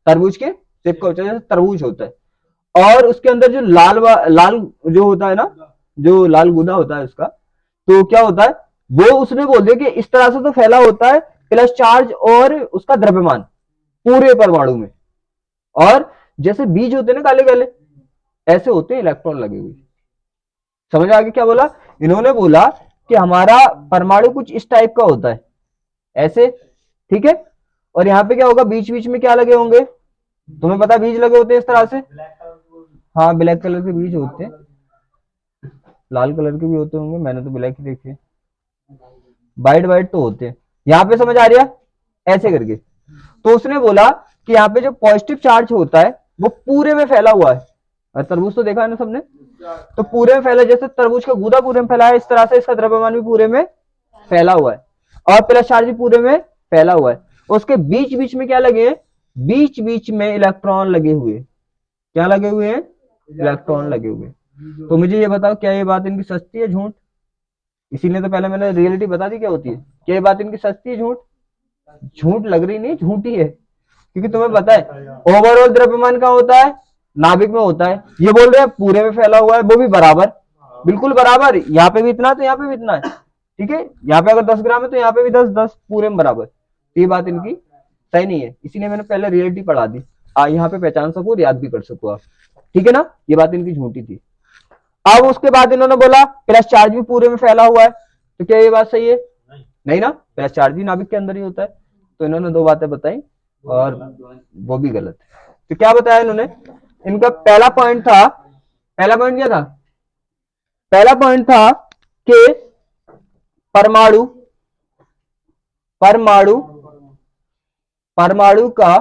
तरबूज के शेप का होता है, जैसे तरबूज होता है। और उसके अंदर जो लाल जो होता है ना, जो लाल गुदा होता है उसका, तो क्या होता है, वो उसने बोल दिया कि इस तरह से तो फैला होता है प्लस चार्ज और उसका द्रव्यमान पूरे परमाणु में। और जैसे बीज होते हैं ना काले काले, ऐसे होते हैं इलेक्ट्रॉन लगे हुए। समझ आ गया क्या बोला, इन्होंने बोला कि हमारा परमाणु कुछ इस टाइप का होता है, ऐसे, ठीक है। और यहाँ पे क्या होगा, बीच बीच में क्या लगे होंगे, तुम्हें पता बीज लगे होते हैं इस तरह से, हाँ ब्लैक कलर के बीज होते हैं, लाल कलर के भी होते होंगे, मैंने तो ब्लैक ही देखे, वाइट वाइट तो होते हैं। यहाँ पे समझ आ रहा, ऐसे करके। तो उसने बोला कि यहाँ पे जो पॉजिटिव चार्ज होता है वो पूरे में फैला हुआ है, और तरबूज तो देखा है ना सबने, तो पूरे में फैला, जैसे तरबूज का गूदा पूरे में फैला है, इस तरह से इसका द्रव्यमान भी पूरे में फैला हुआ है, और प्लस चार्ज भी पूरे में फैला हुआ है। उसके बीच बीच में क्या लगे हैं, बीच बीच में इलेक्ट्रॉन लगे हुए, क्या लगे हुए हैं, इलेक्ट्रॉन लगे हुए। तो मुझे ये बताओ, क्या ये बात इनकी सस्ती है झूठ, इसीलिए तो पहले मैंने रियलिटी बता दी क्या होती है, क्या ये बात इनकी सस्ती है झूठ, झूठ लग रही नहीं, झूठी है, क्योंकि तुम्हें पता है ओवरऑल द्रव्यमान का होता है, नाभिक में होता है, ये बोल रहे हैं पूरे में फैला हुआ है, वो भी बराबर, बिल्कुल बराबर, यहाँ पे भी इतना तो यहाँ पे भी इतना है, ठीक है, यहाँ पे अगर 10 ग्राम है तो यहाँ पे भी 10 10 पूरे में बराबर। तो ये बात इनकी सही नहीं है, इसीलिए मैंने पहले रियलिटी पढ़ा दी, यहाँ पे पहचान सको और याद भी कर सको आप, ठीक है ना, ये बात इनकी झूठी थी। अब उसके बाद इन्होंने बोला प्लस चार्ज भी पूरे में फैला हुआ है, तो क्या ये बात सही है, नहीं ना, प्लस चार्ज भी नाभिक के अंदर ही होता है। तो इन्होंने दो बातें बताई और वो भी गलत है। तो क्या बताया इन्होंने, इनका पहला पॉइंट था, पहला पॉइंट क्या था, पहला पॉइंट था कि परमाणु परमाणु परमाणु का,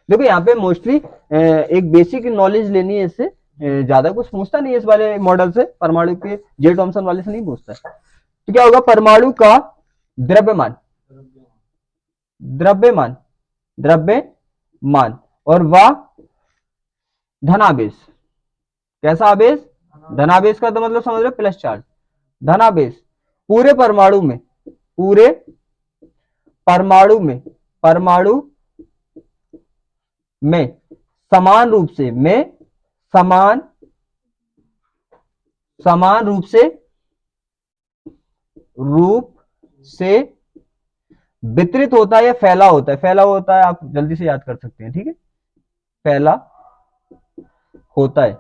देखो यहाँ पे मोस्टली एक बेसिक नॉलेज लेनी है इससे, ज्यादा कुछ पूछता नहीं है इस वाले मॉडल से, परमाणु के जे थॉमसन वाले से नहीं पूछता है। तो क्या होगा, परमाणु का द्रव्यमान, द्रव्यमान द्रव्यमान और वह धनावेश, कैसा आवेश, धनावेश का तो मतलब समझ रहे प्लस चार्ज, धनावेश पूरे परमाणु में, पूरे परमाणु में समान रूप से, में समान समान रूप से वितरित होता है या फैला होता है, फैला होता है आप जल्दी से याद कर सकते हैं, ठीक है, फैला होता है,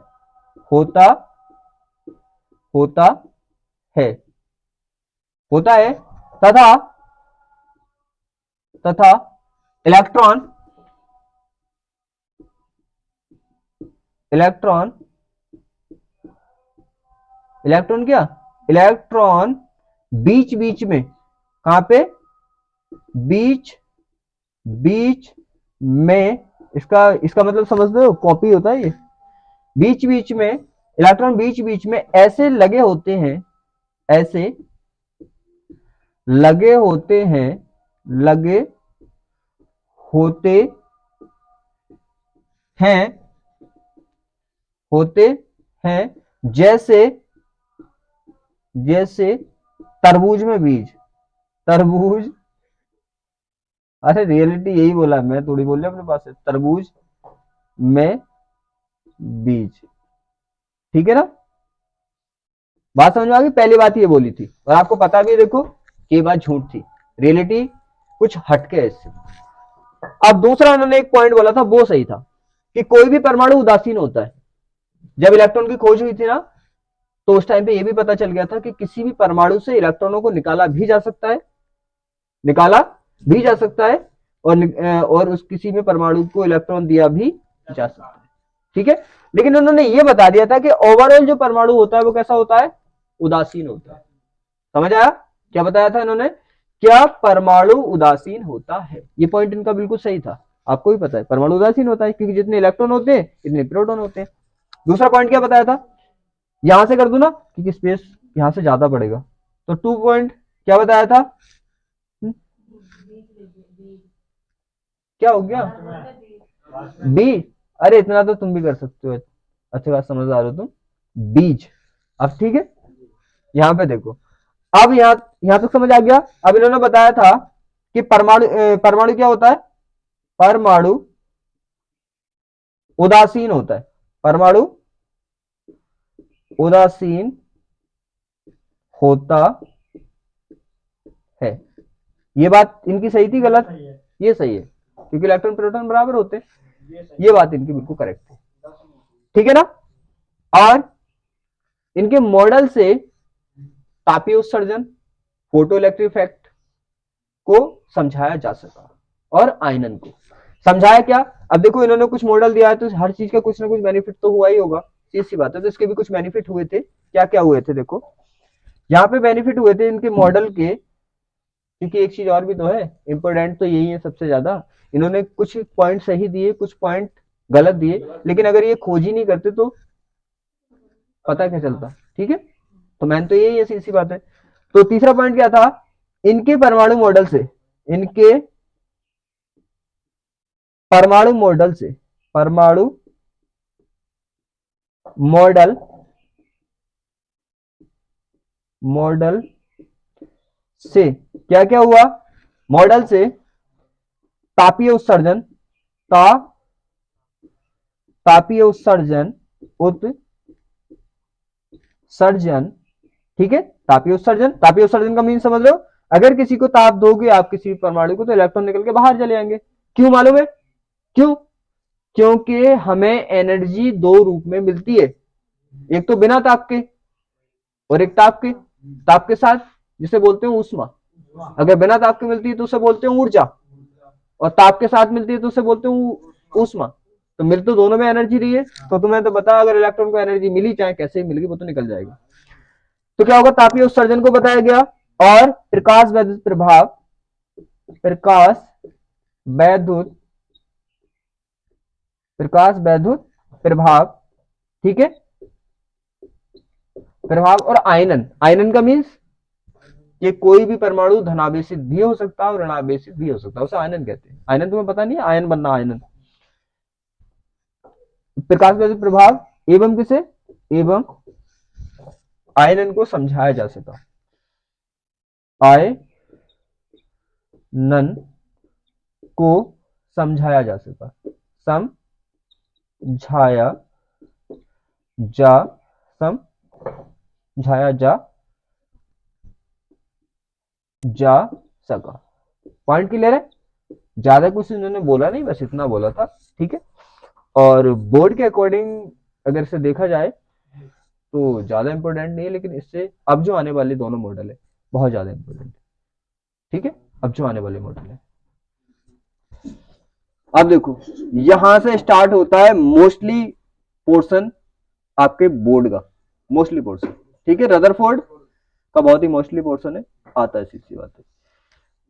होता होता है होता है तथा तथा इलेक्ट्रॉन इलेक्ट्रॉन इलेक्ट्रॉन क्या, इलेक्ट्रॉन बीच बीच में, कहां पे, बीच बीच में, इसका इसका मतलब समझ लो, कॉपी होता है ये। बीच बीच में इलेक्ट्रॉन बीच बीच में ऐसे लगे होते हैं, ऐसे लगे होते हैं, लगे होते हैं, होते हैं, जैसे जैसे तरबूज में बीज, तरबूज, अरे रियलिटी यही बोला, मैं थोड़ी बोल रहा अपने पास से, तरबूज में बीज। ठीक है ना, बात समझ में आ गई। पहली बात ये बोली थी, और आपको पता भी है देखो कि ये बात झूठ थी, रियलिटी कुछ हटके है इससे। अब दूसरा उन्होंने एक पॉइंट बोला था, वो सही था, कि कोई भी परमाणु उदासीन होता है। जब इलेक्ट्रॉन की खोज हुई थी ना, तो उस टाइम पे ये भी पता चल गया था कि किसी भी परमाणु से इलेक्ट्रॉनों को निकाला भी जा सकता है, निकाला भी जा सकता है, और उस किसी में परमाणु को इलेक्ट्रॉन दिया भी जा सकता है। ठीक है, लेकिन उन्होंने ये बता दिया था कि ओवरऑल जो परमाणु होता है वो कैसा होता है, उदासीन होता है। समझ आया, क्या बताया था इन्होंने, क्या परमाणु उदासीन होता है। ये पॉइंट इनका बिल्कुल सही था, आपको भी पता है परमाणु उदासीन होता है, क्योंकि जितने इलेक्ट्रॉन होते हैं इतने प्रोटॉन होते हैं। दूसरा पॉइंट क्या बताया था, यहां से कर दू ना, क्योंकि स्पेस यहां से ज्यादा पड़ेगा, तो 2 पॉइंट क्या बताया था, क्या हो गया, बी, अरे इतना तो तुम भी कर सकते हो, अच्छी बात समझ आ रहे हो तुम, बीज। अब ठीक है, यहां पे देखो, अब यहां तक समझ आ गया। अब इन्होंने बताया था कि परमाणु क्या होता है, परमाणु उदासीन होता है, परमाणु उदासीन होता है। ये बात इनकी सही थी गलत, ये सही है, क्योंकि इलेक्ट्रॉन प्रोटॉन बराबर होते हैं, ये बात इनकी बिल्कुल करेक्ट थी। ठीक है ना, और इनके मॉडल से तापीय उत्सर्जन, फोटो इलेक्ट्रिक इफेक्ट को समझाया जा सका, और आयनन को समझाया क्या। अब देखो इन्होंने कुछ मॉडल दिया है, तो हर चीज का कुछ ना कुछ बेनिफिट तो हुआ ही होगा, सीधी बात है। तो इसके भी कुछ बेनिफिट हुए थे, क्या क्या हुए थे देखो, यहाँ पे बेनिफिट हुए थे इनके मॉडल के, क्योंकि एक चीज और भी तो है, इंपोर्टेंट तो यही है सबसे ज्यादा। इन्होंने कुछ पॉइंट सही दिए, कुछ पॉइंट गलत दिए, लेकिन अगर ये खोज ही नहीं करते तो पता क्या चलता। ठीक है, तो मैंने तो यही है, सीधी सी बात है। तो तीसरा पॉइंट क्या था, इनके परमाणु मॉडल से, इनके परमाणु मॉडल से, परमाणु मॉडल मॉडल से क्या क्या हुआ, मॉडल से तापीय उत्सर्जन, तापीय उत्सर्जन, उत्सर्जन। ठीक है, तापीय उत्सर्जन, तापीय उत्सर्जन का मीन समझ लो, अगर किसी को ताप दोगे आप किसी परमाणु को, तो इलेक्ट्रॉन निकल के बाहर चले जाएंगे। क्यों मालूम है, क्यों, क्योंकि हमें एनर्जी दो रूप में मिलती है, एक तो बिना ताप के, और एक ताप के, ताप के साथ, जिसे बोलते हैं ऊष्मा। अगर बिना ताप के मिलती है तो उसे बोलते हैं ऊर्जा, और ताप के साथ मिलती है तो उसे बोलते हैं ऊष्मा। तो मिल तो दोनों में एनर्जी रही है, तो तुम्हें तो बता, अगर इलेक्ट्रॉन को एनर्जी मिली, चाहे कैसे ही मिल गई, वो तो निकल जाएगा। तो क्या होगा, तापीय उत्सर्जन को बताया गया, और प्रकाश वैद्युत प्रभाव, प्रकाश वैद्युत, प्रकाश वैद्युत प्रभाव। ठीक है, प्रभाव, और आयनन, आयनन का मीन्स ये कोई भी परमाणु धनावेशित भी हो सकता है और ऋणावेशित भी हो सकता है, उसे आयनन कहते हैं। आयनन तुम्हें पता नहीं है, आयन बनना, आयनन, प्रकाश वैद्युत प्रभाव एवं किसे, एवं आयनन को समझाया जा सका, आयनन को समझाया जा सका, समझाया जा, समझाया जा सका। पॉइंट क्लियर है, ज्यादा कुछ इन्होंने बोला नहीं, बस इतना बोला था। ठीक है, और बोर्ड के अकॉर्डिंग अगर इसे देखा जाए तो ज्यादा इंपॉर्टेंट नहीं है, लेकिन इससे अब जो आने वाले दोनों मॉडल है बहुत ज्यादा इंपॉर्टेंट है। ठीक है, अब जो आने वाले मॉडल है, अब देखो यहां से स्टार्ट होता है मोस्टली पोर्शन आपके बोर्ड का, मोस्टली पोर्शन। ठीक है, रदरफोर्ड का बहुत ही मोस्टली पोर्शन है, आता है, सीधी बात है।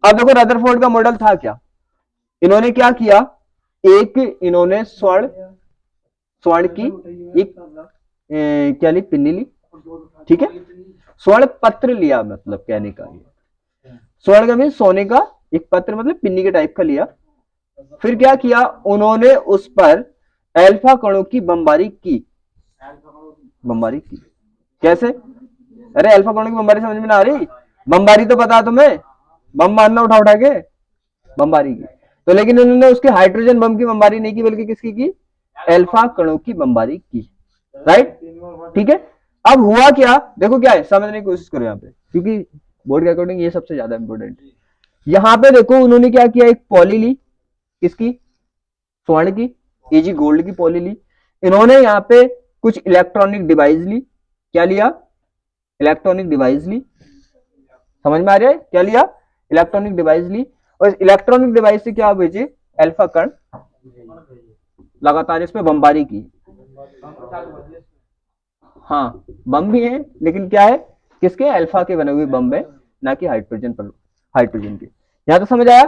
अब देखो रदरफोर्ड का मॉडल था क्या, इन्होंने क्या किया, एक इन्होंने स्वर्ण की एक क्या ली, पिन्नी ली, ठीक है, स्वर्ण पत्र लिया, मतलब कहने का ये स्वर्ण का मीन सोने का एक पत्र, मतलब पिन्नी के टाइप का लिया। फिर क्या किया उन्होंने, उस पर अल्फा कणों की बमबारी की। बमबारी की कैसे, अरे अल्फा कणों की बमबारी समझ में ना आ रही, बमबारी तो पता तुम्हें, बम मारना उठा उठा के, बमबारी की तो, लेकिन उन्होंने उसके हाइड्रोजन बम की बमबारी नहीं की, बल्कि किसकी की, अल्फा कणों की बमबारी की, राइट, ठीक है। अब हुआ क्या, देखो क्या है, समझने की कोशिश करो यहाँ पे, क्योंकि बोर्ड के अकॉर्डिंग ये सबसे ज्यादा इंपॉर्टेंट है। यहाँ पे देखो उन्होंने क्या किया, एक पॉली ली, किसकी, स्वर्ण की, एजी गोल्ड की पॉली ली। इन्होंने यहाँ पे कुछ इलेक्ट्रॉनिक डिवाइस ली, क्या लिया, इलेक्ट्रॉनिक डिवाइस ली, समझ में आ रहा है, क्या लिया, इलेक्ट्रॉनिक डिवाइस ली, और इलेक्ट्रॉनिक डिवाइस से क्या भेजे, अल्फा कण, लगातार इस पे बमबारी की। हाँ बम भी है, लेकिन क्या है, किसके, अल्फा के बने हुए बम है, ना कि हाइड्रोजन पर, हाइड्रोजन के, यहां तो समझ आया।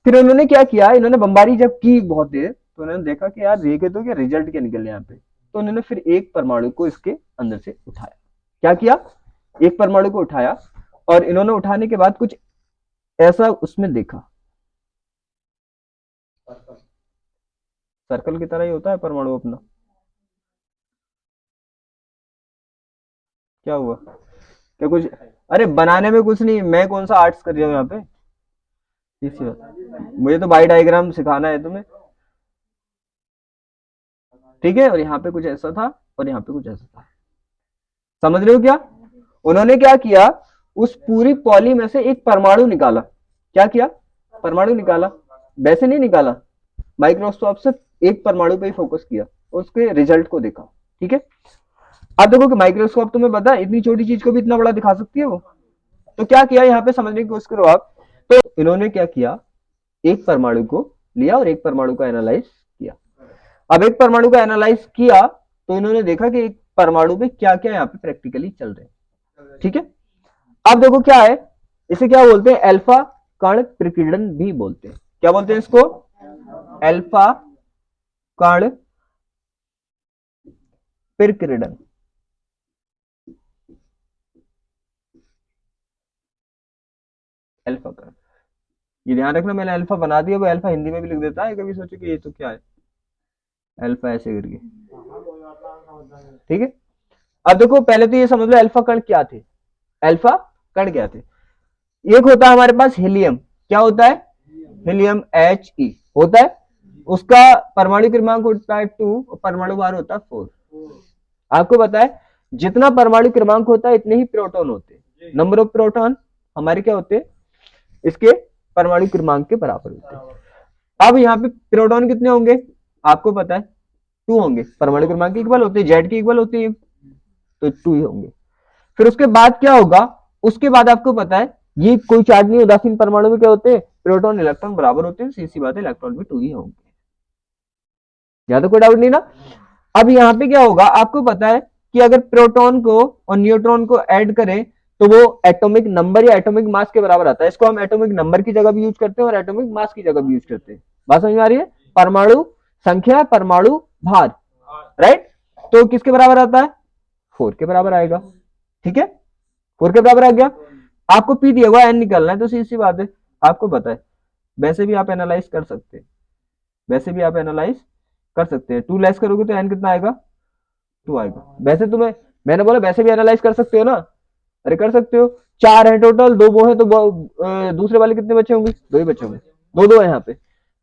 फिर उन्होंने क्या किया, इन्होंने बमबारी जब की बहुत देर, तो उन्होंने देखा कि यार देखे तो क्या रिजल्ट क्या निकल यहाँ पे, तो उन्होंने फिर एक परमाणु को इसके अंदर से उठाया, क्या किया, एक परमाणु को उठाया, और इन्होंने उठाने के बाद कुछ ऐसा उसमें देखा, सर्कल की तरह ही होता है परमाणु अपना, क्या हुआ, क्या कुछ, अरे बनाने में कुछ नहीं, मैं कौन सा आर्ट्स कर रहा हूँ यहाँ पे, इसी बात, मुझे तो बाई डायग्राम सिखाना है तुम्हें, ठीक है। और यहाँ पे कुछ ऐसा था, और यहाँ पे कुछ ऐसा था, समझ रहे हो क्या, उन्होंने क्या किया, उस पूरी पॉली में से एक परमाणु निकाला, क्या किया, परमाणु निकाला, वैसे नहीं निकाला, माइक्रोस्कोप से एक परमाणु पे ही फोकस किया, उसके रिजल्ट को देखा, ठीक है। अब देखो कि माइक्रोस्कोप तुम्हें पता है इतनी छोटी चीज को भी इतना बड़ा दिखा सकती है वो, तो क्या किया यहाँ पे समझने की कोशिश करो आप, तो इन्होंने क्या किया, एक परमाणु को लिया और एक परमाणु का एनालाइज किया। अब एक परमाणु का एनालाइज किया तो इन्होंने देखा कि एक परमाणु में क्या क्या यहाँ पे प्रैक्टिकली चल रहे हैं, ठीक है। अब देखो क्या है, इसे क्या बोलते हैं, अल्फा कण प्रकीर्णन भी बोलते हैं, क्या बोलते हैं इसको, अल्फा कण प्रकीर्णन, अल्फा कण, ये ध्यान रखना, मैंने अल्फा बना दिया, वो अल्फा हिंदी में भी लिख देता है, कभी सोचो कि ये तो क्या है, अल्फा ऐसे करके, ठीक है। अब देखो पहले तो ये समझ लो अल्फा कण क्या थे, अल्फा कण क्या थे, एक होता है हमारे पास हीलियम, क्या होता है, हीलियम He होता है, उसका परमाणु क्रमांक होता है 2 और परमाणु भार होता है 4। आपको पता है जितना परमाणु क्रमांक होता है इतने ही प्रोटॉन होते हैं, नंबर ऑफ प्रोटॉन हमारे क्या होते हैं, इसके परमाणु क्रमांक के बराबर होते हैं। अब यहाँ पे प्रोटॉन कितने होंगे, आपको पता है 2 होंगे, परमाणु क्रमांक इक्वल होते हैं, जेड की इक्वल होती है, तो 2 ही होंगे। फिर उसके बाद क्या होगा, उसके बाद आपको पता है ये कोई चार्ज नहीं, उदासीन परमाणु में क्या होते हैं, प्रोटॉन इलेक्ट्रॉन बराबर होते हैं, सीधी बात है इलेक्ट्रॉन भी 2 ही होंगे, ज्यादा कोई डाउट नहीं ना। अब यहाँ पे क्या होगा, आपको पता है कि अगर प्रोटॉन को और न्यूट्रॉन को ऐड करें तो वो एटॉमिक नंबर या एटॉमिक मास के बराबर आता है, इसको हम एटॉमिक नंबर की जगह भी यूज करते हैं और एटॉमिक मास की जगह भी यूज करते हैं, बात समझ में आ रही है, परमाणु संख्या परमाणु भार, राइट, तो किसके बराबर आता है, 4 के बराबर आएगा, ठीक है, 4 के बराबर आ गया। आपको पी दिया हुआ एन निकालना है, तो सीधी सी बात है, आपको पता है, वैसे भी आप एनालाइज कर सकते हैं, वैसे भी आप एनालाइज कर सकते हैं, 2 लेस करोगे तो एन कितना आएगा, 2 आएगा, वैसे तुम्हें मैंने बोला वैसे भी एनालाइज कर सकते हो ना, अरे कर सकते हो, 4 है टोटल, 2 वो है तो दूसरे वाले कितने बचे होंगे, 2 ही बचे होंगे, 2 है यहाँ पे।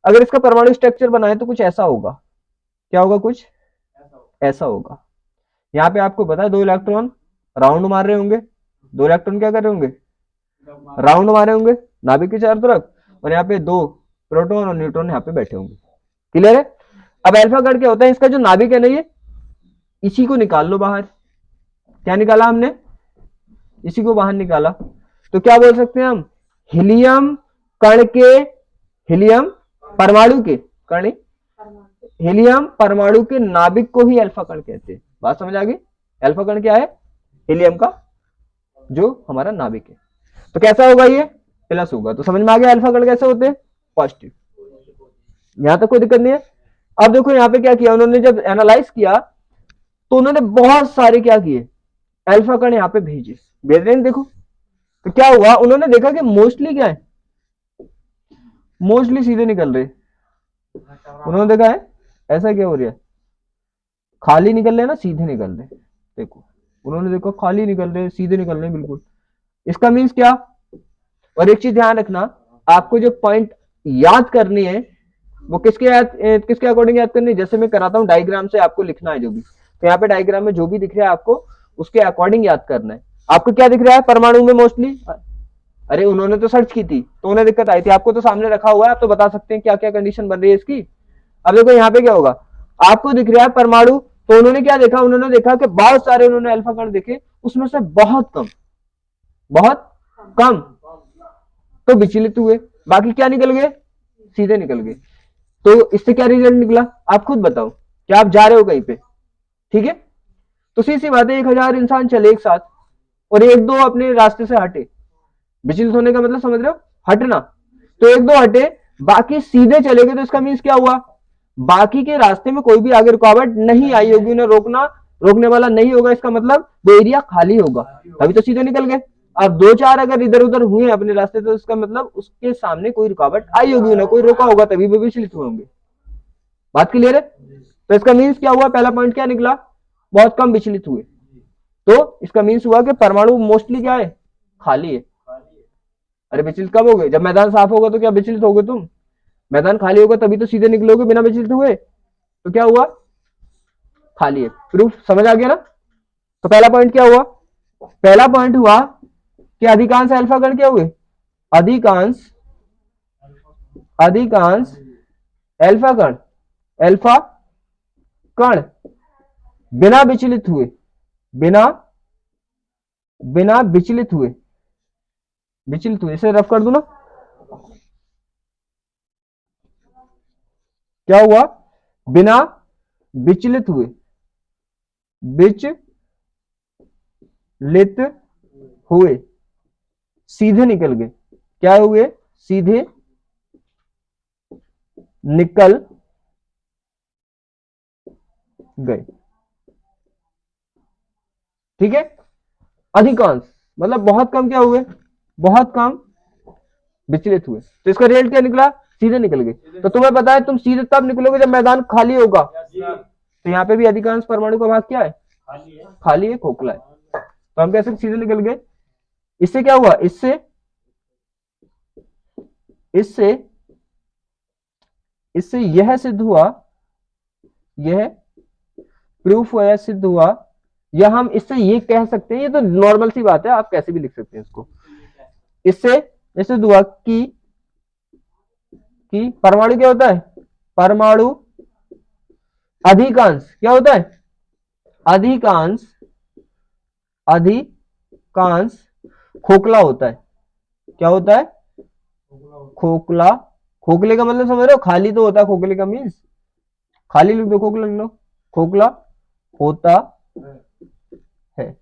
अगर इसका परमाणु स्ट्रक्चर बनाए तो कुछ ऐसा होगा, क्या होगा, कुछ ऐसा होगा, यहाँ पे आपको पता है 2 इलेक्ट्रॉन राउंड मार रहे होंगे, 2 इलेक्ट्रॉन क्या कर रहे होंगे, राउंड मारे होंगे नाभिक के चारों तरफ, और यहाँ पे 2 प्रोटॉन और न्यूट्रॉन यहाँ पे बैठे होंगे, क्लियर है। अब अल्फा कण क्या होता है, इसका जो नाभिक है ना, ये इसी को निकाल लो बाहर, क्या निकाला हमने, इसी को बाहर निकाला, तो क्या बोल सकते हैं हम, हीलियम कण के, हीलियम परमाणु के कण, हीलियम परमाणु के नाभिक को ही अल्फा कण कहते हैं, बात समझ आ गई, अल्फा कण क्या है, हीलियम का जो हमारा नाभिक है। तो कैसा होगा, ये प्लस होगा। तो समझ में आ गया अल्फा कण कैसे होते हैं, पॉजिटिव। यहां तक कोई दिक्कत नहीं है। अब देखो यहाँ पे क्या किया उन्होंने, जब एनालाइज किया तो उन्होंने बहुत सारे क्या किए, अल्फा कण यहाँ पे भेजे, भेज रहे हैं देखो। तो क्या हुआ, उन्होंने देखा कि मोस्टली क्या है, मोस्टली सीधे निकल रहे। उन्होंने देखा है ऐसा क्या हो रहा है, खाली निकल रहे हैं ना, सीधे निकल रहे। देखो उन्होंने देखो खाली निकल रहे, सीधे निकल रहे बिल्कुल। इसका मीन्स क्या, और एक चीज ध्यान रखना, आपको जो पॉइंट याद करनी है वो किसके अकॉर्डिंग याद करनी है, जैसे मैं कराता हूं डायग्राम से आपको लिखना है जो भी। तो यहाँ पे डायग्राम में जो भी दिख रहा है आपको उसके अकॉर्डिंग याद करना है। आपको क्या दिख रहा है परमाणु में मोस्टली, अरे उन्होंने तो सर्च की थी तो उन्हें दिक्कत आई थी, आपको तो सामने रखा हुआ है, आप तो बता सकते हैं क्या क्या कंडीशन बन रही है इसकी। अब देखो यहाँ पे क्या होगा, आपको दिख रहा है परमाणु, तो उन्होंने क्या देखा, उन्होंने देखा कि बहुत सारे उन्होंने अल्फा कण देखे, उसमें से बहुत कम, बहुत कम तो विचलित हुए, बाकी क्या निकल गए, सीधे निकल गए। तो इससे क्या रिजल्ट निकला, आप खुद बताओ, क्या आप जा रहे हो कहीं पे, ठीक है। तो सीधी बात है, 1000 इंसान चले एक साथ और एक दो अपने रास्ते से हटे, विचलित होने का मतलब समझ रहे हो, हटना। तो एक दो हटे, बाकी सीधे चले गए, तो इसका मीन्स क्या हुआ, बाकी के रास्ते में कोई भी आगे रुकावट नहीं आई होगी, उन्हें रोकने वाला नहीं होगा, इसका मतलब वो एरिया खाली होगा, तभी तो सीधे निकल गए। अब दो चार अगर इधर उधर हुए अपने रास्ते, तो इसका मतलब उसके सामने कोई रुकावट आई होगी, उन्हें कोई रोका होगा, तभी वो विचलित हुए होंगे। बात क्लियर है। तो इसका मीन्स क्या हुआ, पहला पॉइंट क्या निकला, बहुत कम विचलित हुए। तो इसका मीन्स हुआ कि परमाणु मोस्टली क्या है, खाली है। अरे विचलित कब हो गए, जब मैदान साफ होगा तो क्या विचलित हो गए तुम, मैदान खाली होगा तभी तो सीधे निकलोगे बिना विचलित हुए। तो क्या हुआ, खाली है, प्रूफ समझ आ गया ना। तो पहला पॉइंट क्या हुआ, पहला पॉइंट हुआ कि अधिकांश अल्फा कण क्या हुए, अधिकांश अधिकांश अल्फा कण बिना विचलित हुए, बिना विचलित हुए, इसे रफ कर दू ना, क्या हुआ, बिना विचलित हुए, विचलित हुए सीधे निकल गए, क्या हुए, सीधे निकल गए, ठीक है। अधिकांश मतलब बहुत कम क्या हुए, बहुत कम विचलित हुए, तो इसका रिजल्ट क्या निकला, सीधे निकल गए। तो तुम्हें पता है तुम सीधे तब निकलोगे जब मैदान खाली होगा। तो यहाँ पे भी अधिकांश परमाणु का भाग क्या है, खाली है, खोखला है। तो हम कैसे सीधे निकल गए, इससे क्या हुआ, इससे इससे इससे यह सिद्ध हुआ, यह प्रूफ हुआ, सिद्ध हुआ, या हम इससे ये कह सकते हैं, ये तो नॉर्मल सी बात है, आप कैसे भी लिख सकते हैं इसको। इससे यह सिद्ध हुआ कि परमाणु क्या होता है, परमाणु अधिकांश क्या होता है, अधिकांश खोखला होता है। क्या होता है, खोखला। खोखले का मतलब समझ रहे हो, खाली तो होता है, खोखले का मीन्स खाली लिख दो, खोखला लिख लो, खोखला होता है,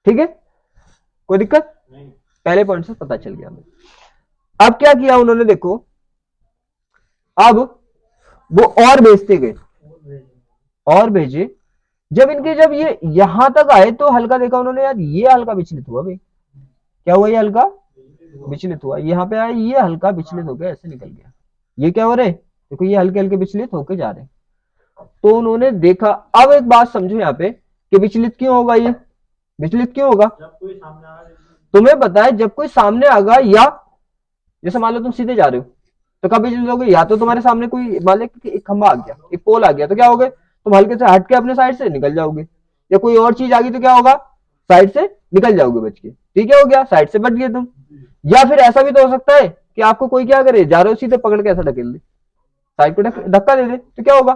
ठीक है, कोई दिक्कत नहीं, पहले पॉइंट से पता चल गया हमें। अब क्या किया उन्होंने, देखो अब वो और भेजते गए, और भेजे, जब ये यहां तक आए तो हल्का देखा उन्होंने, यार ये हल्का विचलित हुआ भाई, क्या हुआ, ये हल्का विचलित हुआ, यहाँ पे आया ये हल्का विचलित होकर ऐसे निकल गया, ये क्या हो रहे, देखो ये हल्के हल्के विचलित होके जा रहे। तो उन्होंने देखा, अब एक बात समझो यहाँ पे कि विचलित क्यों होगा, ये विचलित क्यों होगा, जब कोई सामने आ, तुम्हें पता है जब कोई सामने आगा, या जैसे मान लो तुम सीधे जा रहे हो तो कब विचलित हो गए, या तो तुम्हारे सामने कोई मान लो एक खंभा आ गया, एक पोल आ गया, तो क्या हो गए, तुम हल्के से हट के अपने साइड से निकल जाओगे, या कोई और चीज आ गई तो क्या होगा, साइड से निकल जाओगे बच के, ठीक है, हो गया, साइड से बच गए तुम। या फिर ऐसा भी तो हो सकता है कि आपको कोई क्या करे, जा रहे हो सीधे पकड़ के ऐसा ढकेल दे, साइड को धक्का दे दे, तो क्या होगा,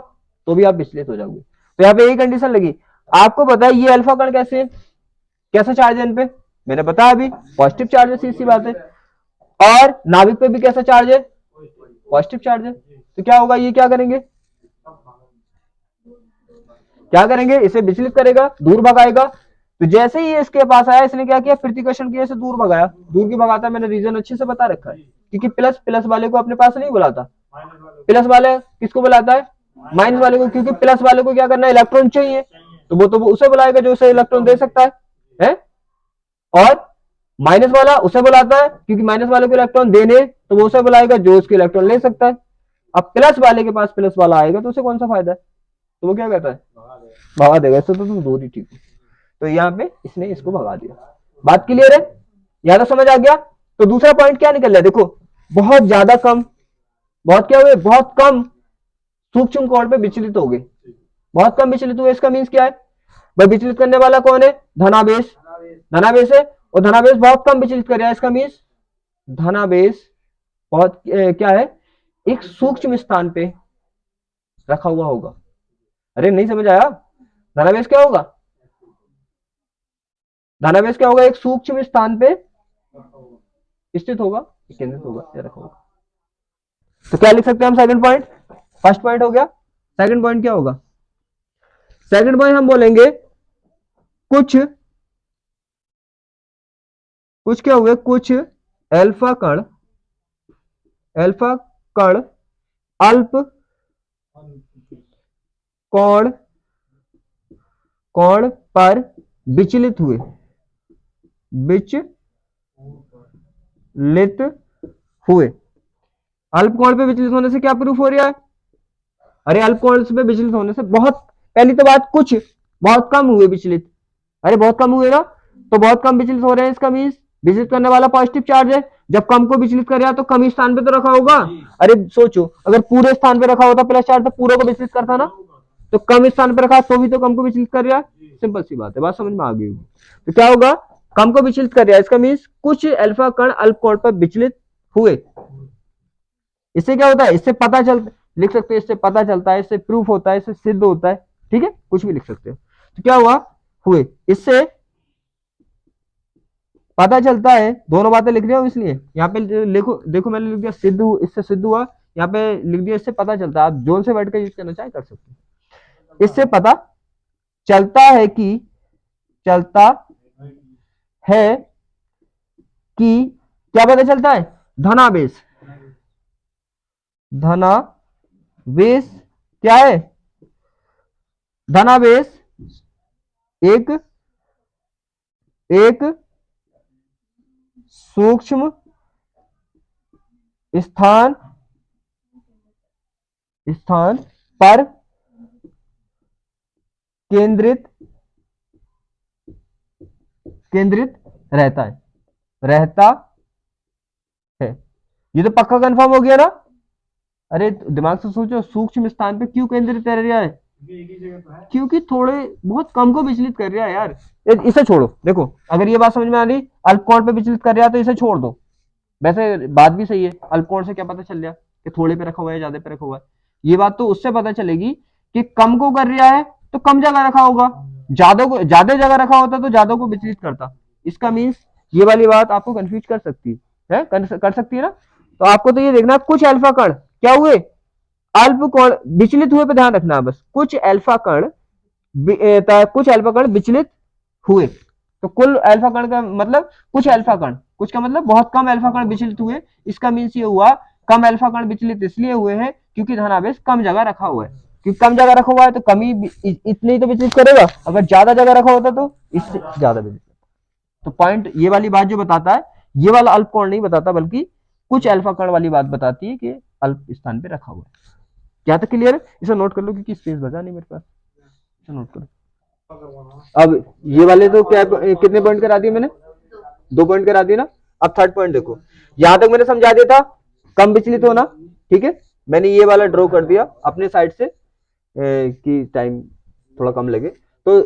तो भी आप विचलित हो जाओगे। तो यहाँ पे यही कंडीशन लगी। आपको पता है ये अल्फा कण कैसे चार्ज है इन पे, मैंने बताया अभी, पॉजिटिव चार्ज है, सीधी सी बात है। और नाभिक पे भी कैसा चार्ज है, पॉजिटिव चार्ज है। तो क्या होगा, ये क्या करेंगे, इसे विचलित करेगा, दूर भगाएगा, तो जैसे ही ये इसके पास आया, इसने क्या किया, प्रतिकर्षण की से दूर भगाया। दूर की भगाता, मैंने रीजन अच्छे से बता रखा है, क्योंकि प्लस प्लस वाले को अपने पास नहीं बुलाता, प्लस वाले किसको बुलाता है, माइनस वाले को, क्योंकि प्लस वाले को क्या करना है, इलेक्ट्रॉन चाहिए, तो वो उसे बुलाएगा जो उसे इलेक्ट्रॉन दे सकता है? और माइनस वाला उसे बुलाता है, क्योंकि माइनस वाले को इलेक्ट्रॉन देने, तो वो उसे बुलाएगा जो उसके इलेक्ट्रॉन ले सकता है। अब प्लस वाले के पास प्लस वाला आएगा तो उसे कौन सा फायदा है, तो वो क्या कहता है, भगा देगा। इससे तो तुम दूर ही ठीक हो। तो यहाँ पे इसने इसको भगा दिया। बात क्लियर है, यहां तो समझ आ गया। तो दूसरा पॉइंट क्या निकल रहा है, देखो बहुत ज्यादा कम, बहुत क्या हुए, बहुत कम सूक्ष्म कोण पे विचलित हो गए, बहुत कम विचलित हुए। इसका मीन्स क्या है भाई, विचलित करने वाला कौन है, धनावेश, धनावेश है, और धनावेश बहुत कम विचलित कर रहा है। इसका मीन्स धनावेश बहुत क्या है, एक सूक्ष्म स्थान पे रखा हुआ होगा। अरे नहीं समझ आया, धनावेश क्या होगा, धनावेश क्या होगा, एक सूक्ष्म स्थान पे स्थित होगा, केंद्रित होगा या रखा होगा। तो क्या लिख सकते हैं हम, सेकंड पॉइंट, फर्स्ट पॉइंट हो गया। सेकंड पॉइंट क्या होगा, सेकंड पॉइंट हम बोलेंगे कुछ कुछ क्या हुए, कुछ अल्फा कण, अल्फा कण अल्प कोण, कोण पर विचलित हुए, विचलित हुए। अल्प कोण पे विचलित होने से क्या प्रूफ हो रहा है, अरे अल्प कोण पे विचलित होने से बहुत, पहली तो बात कुछ बहुत कम हुए विचलित, अरे बहुत कम हुए ना, तो बहुत कम विचलित हो रहे हैं। इसका मीन्स विचलित करने वाला पॉजिटिव चार्ज है, जब कम को विचलित कर रहा है तो कम ही स्थान पे तो रखा होगा। अरे सोचो, अगर पूरे स्थान पे रखा होता प्लस चार्ज तो पूरे को विचलित करता ना, तो कम स्थान पे रखा तो भी तो कम को विचलित कर रहा है। सिंपल सी बात है, बात समझ में आ गई होगी। तो क्या होगा, कम को विचलित कर रहा है, इसका मीन्स कुछ अल्फा कण अल्प कोण पर विचलित हुए। इससे क्या होता है, इससे पता चलता, लिख सकते हैं इससे पता चलता है, इससे प्रूफ होता है, इससे सिद्ध होता है, ठीक है, कुछ भी लिख सकते हो। तो क्या हुआ, हुए, इससे पता चलता है, दोनों बातें लिख रहे हो इसलिए यहाँ पे लिखो, देखो मैंने लिख दिया सिद्ध, इससे सिद्ध हुआ, यहाँ पे लिख दिया इससे पता चलता है। आप जोन से वर्ड का यूज करना चाहे कर सकते हैं। इससे पता चलता है कि, चलता है कि, क्या पता चलता है, धनावेश, धनावेश क्या है, धनावेश एक एक सूक्ष्म स्थान पर केंद्रित रहता है। ये तो पक्का कंफर्म हो गया ना। अरे दिमाग से सोचो, सूक्ष्म स्थान पे क्यों केंद्रित रह रहा है, क्योंकि थोड़े बहुत कम को विचलित कर रहा है यार। इसे छोड़ो, देखो अगर ये बात समझ में आ रही, अल्प कोण पे विचलित कर रहा है तो इसे छोड़ दो। वैसे बात भी सही है, अल्प कोण से क्या पता चल रहा है कि थोड़े पे रखा हुआ है, ज्यादा पे रखा हुआ है। ये बात तो उससे पता चलेगी कि कम को कर रहा है तो कम जगह रखा होगा, ज्यादा को ज्यादा जगह रखा होता तो ज्यादा को विचलित करता। इसका मीन्स ये वाली बात आपको कंफ्यूज कर सकती है, कर सकती है ना। तो आपको तो ये देखना, कुछ अल्फा कण क्या हुए, अल्प कोण विचलित हुए पे ध्यान रखना, बस कुछ अल्फा कण, कुछ अल्फा कण विचलित हुए। तो कुल अल्फा कण का मतलब कुछ अल्फा कण, कुछ का मतलब बहुत कम अल्फा कण विचलित हुए। इसका मीन्स ये हुआ, कम अल्फा कण विचलित इसलिए हुए हैं क्योंकि धनावेश कम जगह रखा हुआ है, क्योंकि कम जगह रखा हुआ है तो कम ही इतने ही तो विचलित करेगा, अगर ज्यादा जगह रखा होता तो इससे ज्यादा विचलित। तो पॉइंट ये वाली बात जो बताता है, ये वाला अल्प कोण नहीं बताता, बल्कि कुछ अल्फा कण वाली बात बताती है कि अल्प स्थान पे रखा हुआ है। क्या तक क्लियर है, इसे नोट कर लो क्योंकि स्पेस बचा नहीं मेरे पास, इसे नोट करो। अब ये वाले तो क्या, कितने पॉइंट करा दिए मैंने, 2 पॉइंट करा दिए ना। अब थर्ड पॉइंट देखो, यहां तक मैंने समझा दिया था कम विचलित होना, ठीक है, मैंने ये वाला ड्रॉ कर दिया अपने साइड से कि टाइम थोड़ा कम लगे। तो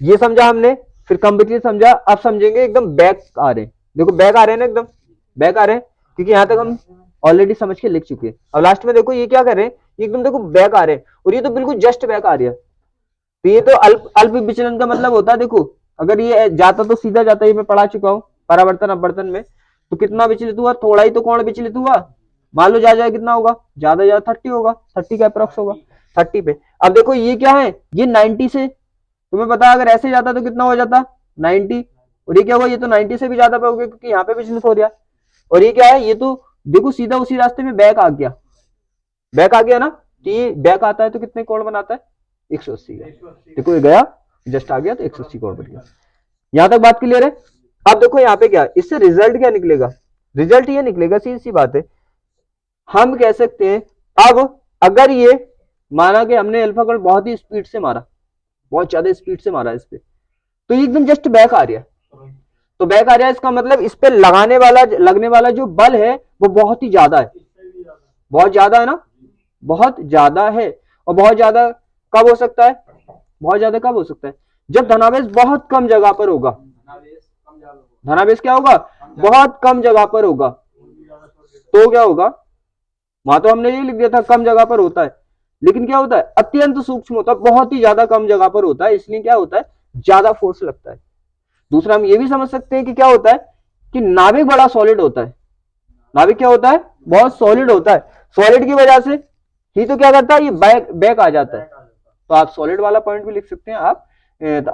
ये समझा हमने, फिर कम विचलित समझा। अब समझेंगे एकदम बैक आ रहे, देखो बैक आ रहे हैं ना, एकदम बैक आ रहे हैं, क्योंकि यहां तक हम ऑलरेडी समझ के लिख चुके हैं। अब लास्ट में देखो ये क्या कर रहे हैं, एकदम देखो बैक आ रहे हैं, और ये तो बिल्कुल जस्ट बैक आ रही है। तो ये तो अल्प अल्प विचलन का मतलब होता है, देखो अगर ये जाता तो सीधा जाता, ये मैं पढ़ा चुका हूँ परावर्तन अपवर्तन में। तो कितना विचलित हुआ, थोड़ा ही तो कोण विचलित हुआ, मान लो ज्यादा कितना होगा, ज्यादा ज्यादा 30 होगा, 30 का अप्रोक्स होगा, 30 पे। अब देखो ये क्या है, ये 90 से, तुम्हें पता है अगर ऐसे जाता तो कितना हो जाता, 90, और ये क्या हुआ, ये तो 90 से भी ज्यादा पे हो गया क्योंकि यहाँ पे बिजनेस हो रहा है। और ये क्या है, ये तो देखो सीधा उसी रास्ते में बैक आ गया, बैक आ गया ना, तो ये बैक आता है तो कितने कोण बनाता है, 180 का। देखो ये गया, जस्ट आ गया तो 180 कोण बन गया। यहां तक बात क्लियर है। अब देखो यहाँ पे क्या, इससे रिजल्ट क्या निकलेगा, रिजल्ट ये निकलेगा, सीधी सी बात है, हम कह सकते हैं अब अगर ये माना कि हमने अल्फा कर्ल बहुत ही स्पीड से मारा, बहुत ज्यादा स्पीड से मारा इस पे, तो ये एकदम जस्ट बैक आ रहा है, तो बैक आ रहा है, इसका मतलब इस पे लगने वाला जो बल है वो बहुत ही ज्यादा है, बहुत ज्यादा है ना, बहुत ज्यादा है। और बहुत ज्यादा कब हो सकता है, बहुत ज्यादा कब हो सकता है, जब धनावेश बहुत कम जगह पर होगा। धनावेश क्या होगा, बहुत कम जगह पर होगा, तो क्या होगा, वहां तो हमने ये लिख दिया था कम जगह पर होता है, लेकिन क्या होता है, अत्यंत सूक्ष्म होता है, बहुत ही ज्यादा कम जगह पर होता है, इसलिए क्या होता है, ज्यादा फोर्स लगता है। दूसरा हम ये भी समझ सकते हैं कि क्या होता है, कि नाभिक बड़ा सॉलिड होता है, नाभिक क्या होता है, बहुत सॉलिड होता है, सॉलिड की वजह से ही तो क्या करता है, ये बैक बैक आ जाता है। तो आप सॉलिड वाला पॉइंट भी लिख सकते हैं, आप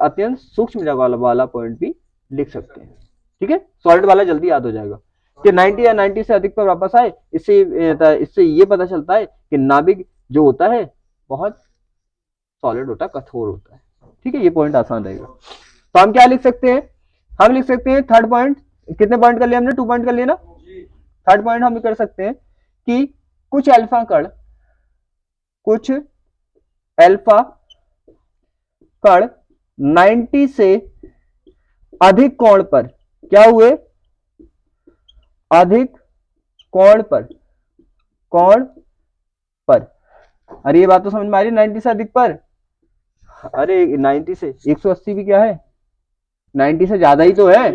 अत्यंत सूक्ष्म जगह वाला पॉइंट भी लिख सकते हैं। ठीक है, सॉलिड वाला जल्दी याद हो जाएगा कि 90 या 90 से अधिक पर वापस आए, इससे ये पता चलता है कि नाभिक जो होता है बहुत सॉलिड होता है, कठोर होता है। ठीक है, ये पॉइंट आसान रहेगा। तो हम क्या लिख सकते हैं, हम लिख सकते हैं थर्ड पॉइंट, कितने पॉइंट कर लिया हमने, 2 पॉइंट कर लिया ना। थर्ड पॉइंट हम कर सकते हैं कि कुछ अल्फा कण, कुछ अल्फा कण 90 से अधिक कोण पर क्या हुए, अधिक कोण पर, कोण पर, अरे ये बात तो समझ में आ रही है, 90 से अधिक पर, अरे 90 से 180 भी क्या है, 90 से ज्यादा ही तो है,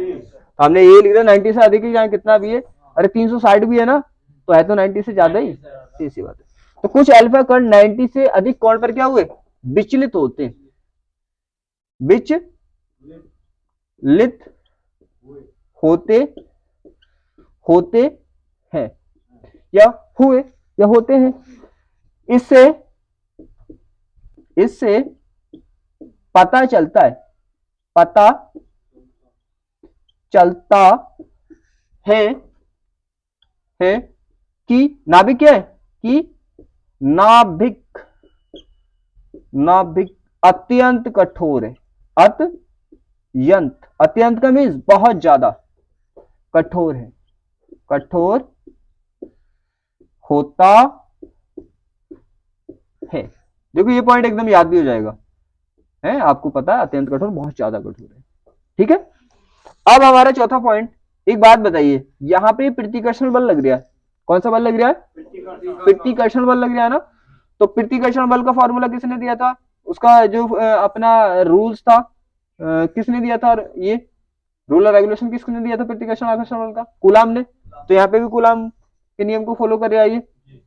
हमने ये लिख दिया 90 से अधिक ही, जहां कितना भी है, अरे 360 भी है ना, तो है तो 90 से ज्यादा ही, सीधी बात है। तो कुछ अल्फा कण 90 से अधिक कोण पर क्या हुए, विचलित होते हैं, विचलित होते होते हैं, या हुए, या होते हैं। इससे इससे पता चलता है, पता चलता है कि नाभिक क्या है, कि नाभिक नाभिक अत्यंत कठोर है, अत्यंत, अत्यंत का मीन्स बहुत ज्यादा, कठोर है, कठोर होता है। देखो ये पॉइंट एकदम याद भी हो जाएगा, है आपको पता है अत्यंत कठोर, बहुत ज्यादा कठोर है। ठीक है, अब हमारा चौथा पॉइंट, एक बात बताइए, यहाँ पे प्रतिकर्षण बल लग रहा है, कौन सा बल लग रहा है, प्रतिकर्षण बल लग रहा है ना। तो प्रतिकर्षण बल का फॉर्मूला किसने दिया था, उसका जो अपना रूल्स था, किसने दिया था, और ये रूल और रेगुलेशन किसने दिया था प्रतिकर्षण आकर्षण बल का, कूलाम ने। तो यहाँ पे भी कूलाम के नियम को फॉलो कर रहा है, ये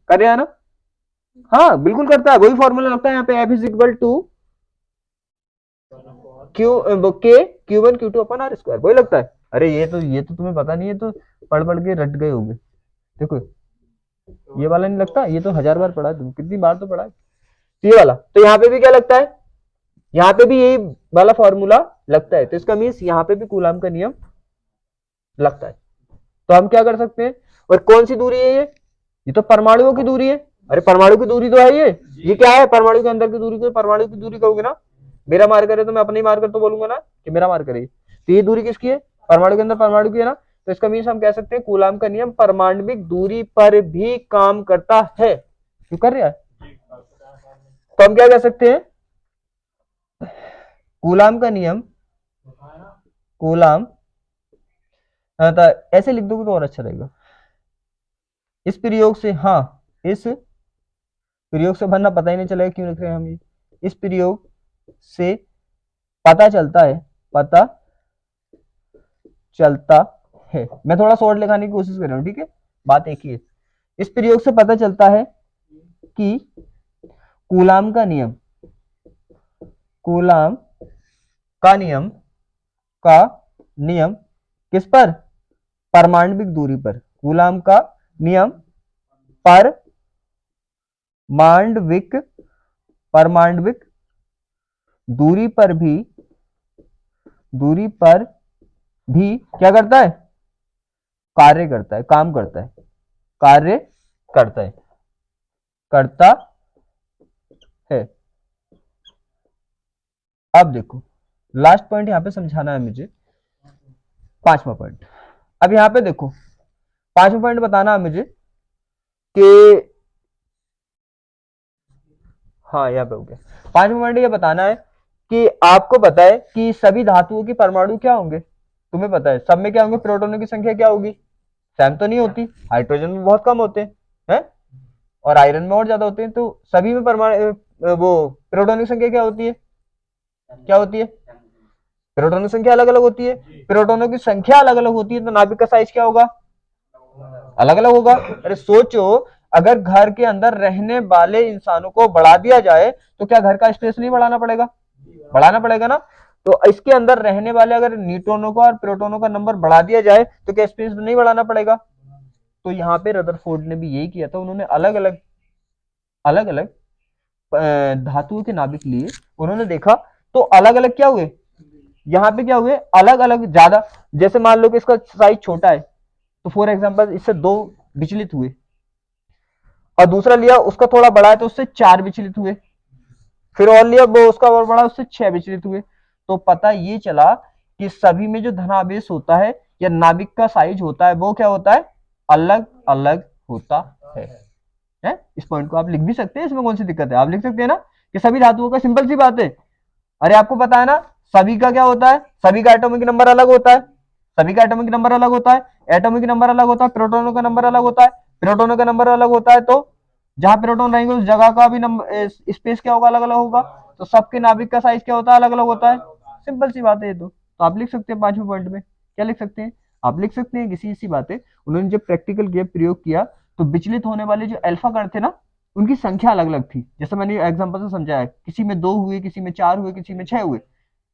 कर रहा है ना, हाँ बिल्कुल करता है, वही फॉर्मूला लगता है यहाँ पे, F is equal to Q1 Q2 upon R square, वही लगता है। अरे ये तो तुम्हें पता नहीं है, तो पढ़ पढ़ के रट गए होंगे। देखो ये वाला नहीं लगता, ये तो 1000 बार पढ़ा है, तुम कितनी बार तो पढ़ा है, ये वाला। तो यहाँ पे भी क्या लगता है, यहाँ पे भी यही वाला फॉर्मूला लगता है, तो इसका मीन्स यहाँ पे भी कूलाम का नियम लगता है। तो हम क्या कर सकते हैं, और कौन सी दूरी है ये तो परमाणुओं की दूरी है, अरे परमाणु की दूरी तो है ये क्या है, परमाणु के अंदर की दूरी को परमाणु की दूरी कहोगे ना, मेरा मार्कर है तो मैं अपने ही मार्कर तो बोलूंगा ना कि मेरा मार्कर है, तो ये दूरी किसकी है, परमाणु के अंदर परमाणु की है ना। तो इसका मीन्स हम कह सकते हैं कूलाम का नियम परमाणविक दूरी पर भी काम करता है, क्यों कर रहा है। तो हम क्या कह सकते हैं, कूलाम का नियम, कूलाम, तो ऐसे लिख दोगे तो और अच्छा रहेगा, इस प्रयोग से, हाँ इस प्रयोग से भरना पता ही नहीं चलेगा क्यों लिख रहे हैं हम ये, इस प्रयोग से पता चलता है, पता चलता है, मैं थोड़ा शॉर्ट लिखाने की कोशिश कर रहा हूं, ठीक है, बात एक ही है। इस प्रयोग से पता चलता है कि कूलाम का नियम, कूलाम का नियम, का नियम किस पर, परमाणविक दूरी पर, कूलाम का नियम परमाणविक दूरी पर भी दूरी पर भी क्या करता है, कार्य करता है, काम करता है, कार्य करता है, करता है। अब देखो लास्ट पॉइंट यहां पे समझाना है मुझे, पांचवा पॉइंट। अब यहां पे देखो पांचवा पॉइंट बताना है मुझे कि, हाँ यहाँ पे हो गया। पांचवा पॉइंट ये बताना है कि आपको पता है कि सभी धातुओं की परमाणु क्या होंगे, तुम्हें पता है सब में क्या होंगे, प्रोटॉनों की संख्या क्या होगी, सेम तो नहीं होती, हाइड्रोजन में बहुत कम होते हैं और आयरन में और ज्यादा होते हैं, तो सभी में परमाणु वो प्रोटॉनों की संख्या क्या होती है, क्या होती है, प्रोटॉनों की संख्या अलग अलग होती है। प्रोटॉनों की संख्या अलग अलग होती है तो नाभिक का साइज क्या होगा, अलग अलग होगा। अरे सोचो, अगर घर के अंदर रहने वाले इंसानों को बढ़ा दिया जाए तो क्या घर का स्पेस नहीं बढ़ाना पड़ेगा, बढ़ाना पड़ेगा ना। तो इसके अंदर रहने वाले अगर न्यूट्रॉनों का और प्रोटॉनों का नंबर बढ़ा दिया जाए तो क्या स्पेस नहीं बढ़ाना पड़ेगा। तो यहाँ पे रदरफोर्ड ने भी यही किया था, उन्होंने अलग अलग अलग अलग धातुओं के नाभिक लिए, उन्होंने देखा तो अलग अलग क्या हुए, यहाँ पे क्या हुए, अलग अलग ज्यादा। जैसे मान लो कि इसका साइज छोटा है तो फॉर एग्जांपल इससे 2 विचलित हुए, और दूसरा लिया उसका थोड़ा बड़ा है तो उससे 4 विचलित हुए, फिर और लिया वो उसका और बड़ा, उससे 6 विचलित हुए। तो पता ये चला कि सभी में जो धनावेश होता है या नाभिक का साइज होता है वो क्या होता है, अलग अलग होता है। इस पॉइंट को आप लिख भी सकते हैं, इसमें कौन सी दिक्कत है, आप लिख सकते हैं ना कि सभी धातुओं का, सिंपल सी बात है। अरे आपको पता है ना सभी का क्या होता है, सभी का एटॉमिक नंबर अलग होता है, सभी का एटॉमिक नंबर अलग होता है, एटॉमिक नंबर अलग होता है, प्रोटॉनों का नंबर अलग होता है, प्रोटॉनों का नंबर अलग होता है, तो जहां प्रोटॉन रहेंगे उस जगह का भी नंबर स्पेस क्या होगा, अलग अलग होगा। तो सबके नाभिक का साइज क्या होता है, अलग अलग होता है। सिंपल सी बात है ये तो आप लिख सकते हैं पांचवें पॉइंट में, क्या लिख सकते हैं, आप लिख सकते हैं किसी सी बात है। उन्होंने जब प्रैक्टिकल किया, प्रयोग किया, तो विचलित होने वाले जो अल्फा कण थे ना उनकी संख्या अलग अलग थी, जैसे मैंने एग्जांपल से समझाया, किसी में 2 हुए, किसी में 4 हुए, किसी में 6 हुए,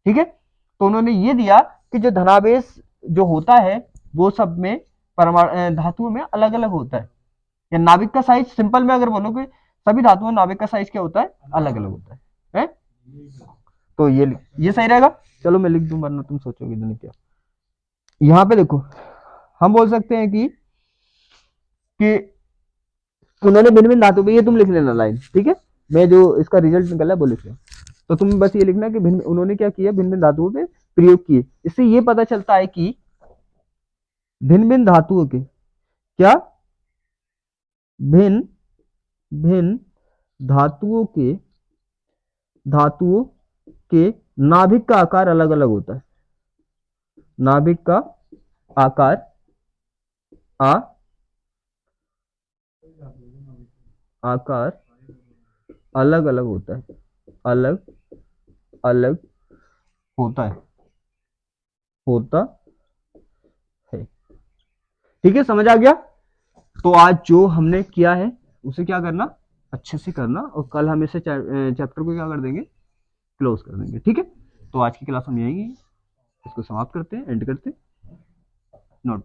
ठीक है। तो उन्होंने ये दिया कि जो धनावेश जो होता है वो सब में परमाणु धातुओं में अलग अलग होता है, या नाभिक का साइज, सिंपल में अगर बोलो कि सभी धातुओं में नाभिक का साइज क्या होता है, अलग अलग होता है? तो ये सही रहेगा। चलो मैं लिख दूं वरना तुम सोचोगे नहीं क्या। यहाँ पे देखो हम बोल सकते हैं कि उन्होंने भिन्न भिन्न धातु पे, ये तुम लिख लेना लाइन, ठीक है, मैं जो इसका रिजल्ट निकला है वो लिख लें। तो तुम बस ये लिखना कि भिन्न, उन्होंने क्या किया, भिन्न भिन्न धातुओं पे प्रयोग किए। इससे ये पता चलता है कि भिन्न भिन्न धातुओं के क्या, भिन्न भिन्न धातुओं के धातुओं के नाभिक का आकार अलग अलग होता है, नाभिक का आकार आ आकार अलग अलग होता है, अलग अलग होता है, होता है। ठीक है, समझ आ गया। तो आज जो हमने किया है उसे क्या करना, अच्छे से करना, और कल हम इसे चैप्टर को क्या कर देंगे, क्लोज कर देंगे, ठीक है। तो आज की क्लास हम यही इसको समाप्त करते हैं, एंड करते हैं, नोट